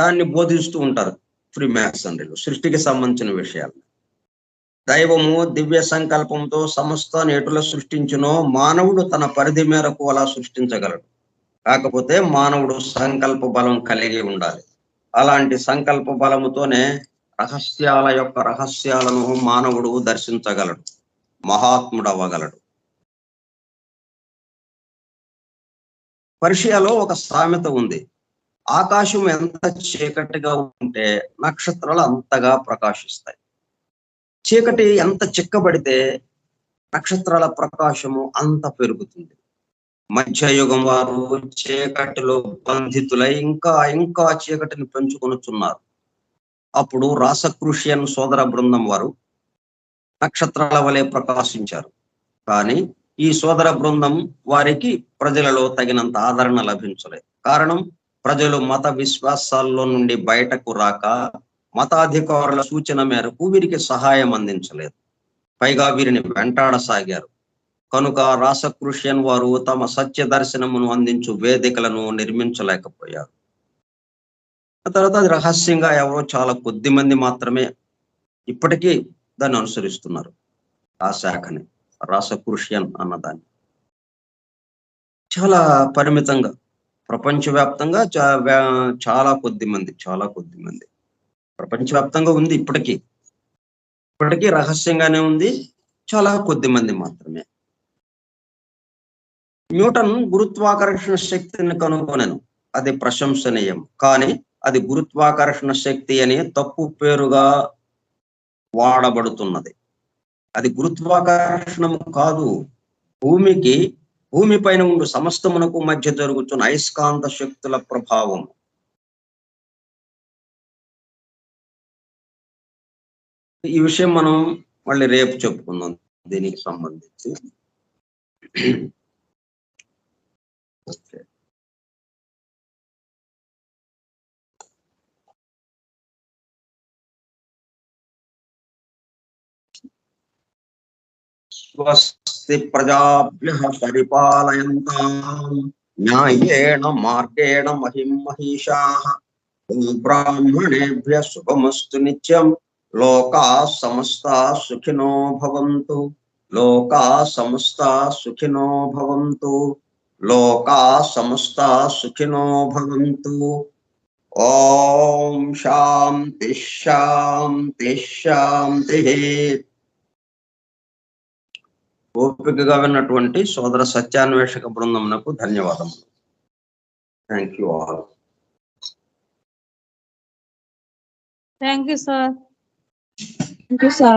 దాన్ని బోధిస్తూ ఉంటారు. ఫ్రీ మ్యాసనరీలో సృష్టికి సంబంధించిన విషయాలు. దైవము దివ్య సంకల్పంతో సమస్తాన్ని ఎటుల సృష్టించునో మానవుడు తన పరిధి మేరకు అలా సృష్టించగలడు. కాకపోతే మానవుడు సంకల్ప బలం కలిగి ఉండాలి. అలాంటి సంకల్ప బలముతోనే రహస్యాల యొక్క రహస్యాలను మానవుడు దర్శించగలడు, మహాత్ముడు అవ్వగలడు. పర్షియాలో ఒక సామెత ఉంది, ఆకాశం ఎంత చీకటిగా ఉంటే నక్షత్రాలు అంతగా ప్రకాశిస్తాయి. చీకటి ఎంత చిక్కబడితే నక్షత్రాల ప్రకాశము అంత పెరుగుతుంది. మధ్యయుగం వారు చీకటిలో బంధితులై ఇంకా ఇంకా చీకటిని పెంచుకొనుచున్నారు. అప్పుడు రాసక్రూషియన్ సోదర బృందం వారు నక్షత్రాల వలె ప్రకాశించారు. కానీ ఈ సోదర బృందం వారికి ప్రజలలో తగినంత ఆదరణ లభించలేదు. కారణం, ప్రజలు మత విశ్వాసాల్లో నుండి బయటకు రాక మతాధికారుల సూచన మేరకు వీరికి సహాయం అందించలేదు. పైగా వీరిని వెంటాడసాగారు. కనుక రాసక్రూషియన్ వారు తమ సత్య దర్శనమును అందించు వేదికలను నిర్మించలేకపోయారు. ఆ తర్వాత అది రహస్యంగా ఎవరో చాలా కొద్ది మంది మాత్రమే ఇప్పటికీ దాన్ని అనుసరిస్తున్నారు. ఆ శాఖని, రాసక్రూషియన్ అన్నదాన్ని చాలా పరిమితంగా ప్రపంచవ్యాప్తంగా చాలా కొద్ది మంది ప్రపంచవ్యాప్తంగా ఉంది. ఇప్పటికీ రహస్యంగానే ఉంది, చాలా కొద్ది మంది మాత్రమే. న్యూటన్ గురుత్వాకర్షణ శక్తిని కనుగొనెను. అది ప్రశంసనీయం. కానీ అది గురుత్వాకర్షణ శక్తి అని తప్పు పేరుగా వాడబడుతున్నది. అది గురుత్వాకర్షణము కాదు, భూమి పైన ఉండు సమస్తమునకు మధ్య జరుగుతున్న అయస్కాంత శక్తుల ప్రభావం. ఈ విషయం మనం మళ్ళీ రేపు చెప్పుకుందాం దీనికి సంబంధించి. ఓకే. స్వస్తి ప్రజాభ్యః పరిపాలయంతాం న్యాయేన మార్గేణ మహిం మహిషాః బ్రాహ్మణేభ్యः శుభమస్తు నిత్యం లోకాః సమస్తాః సుఖినో భవంతు లోకాః సమస్తాః సుఖినో భవంతు లోకాః సమస్తాః సుఖినో భవంతు. ఓం శాంతి శాంతి శాంతి. ఓపికగా విన్నటువంటి సోదర సత్యాన్వేషక బృందమునకు ధన్యవాదములు. Thank you all. Thank you, sir. Thank you, sir.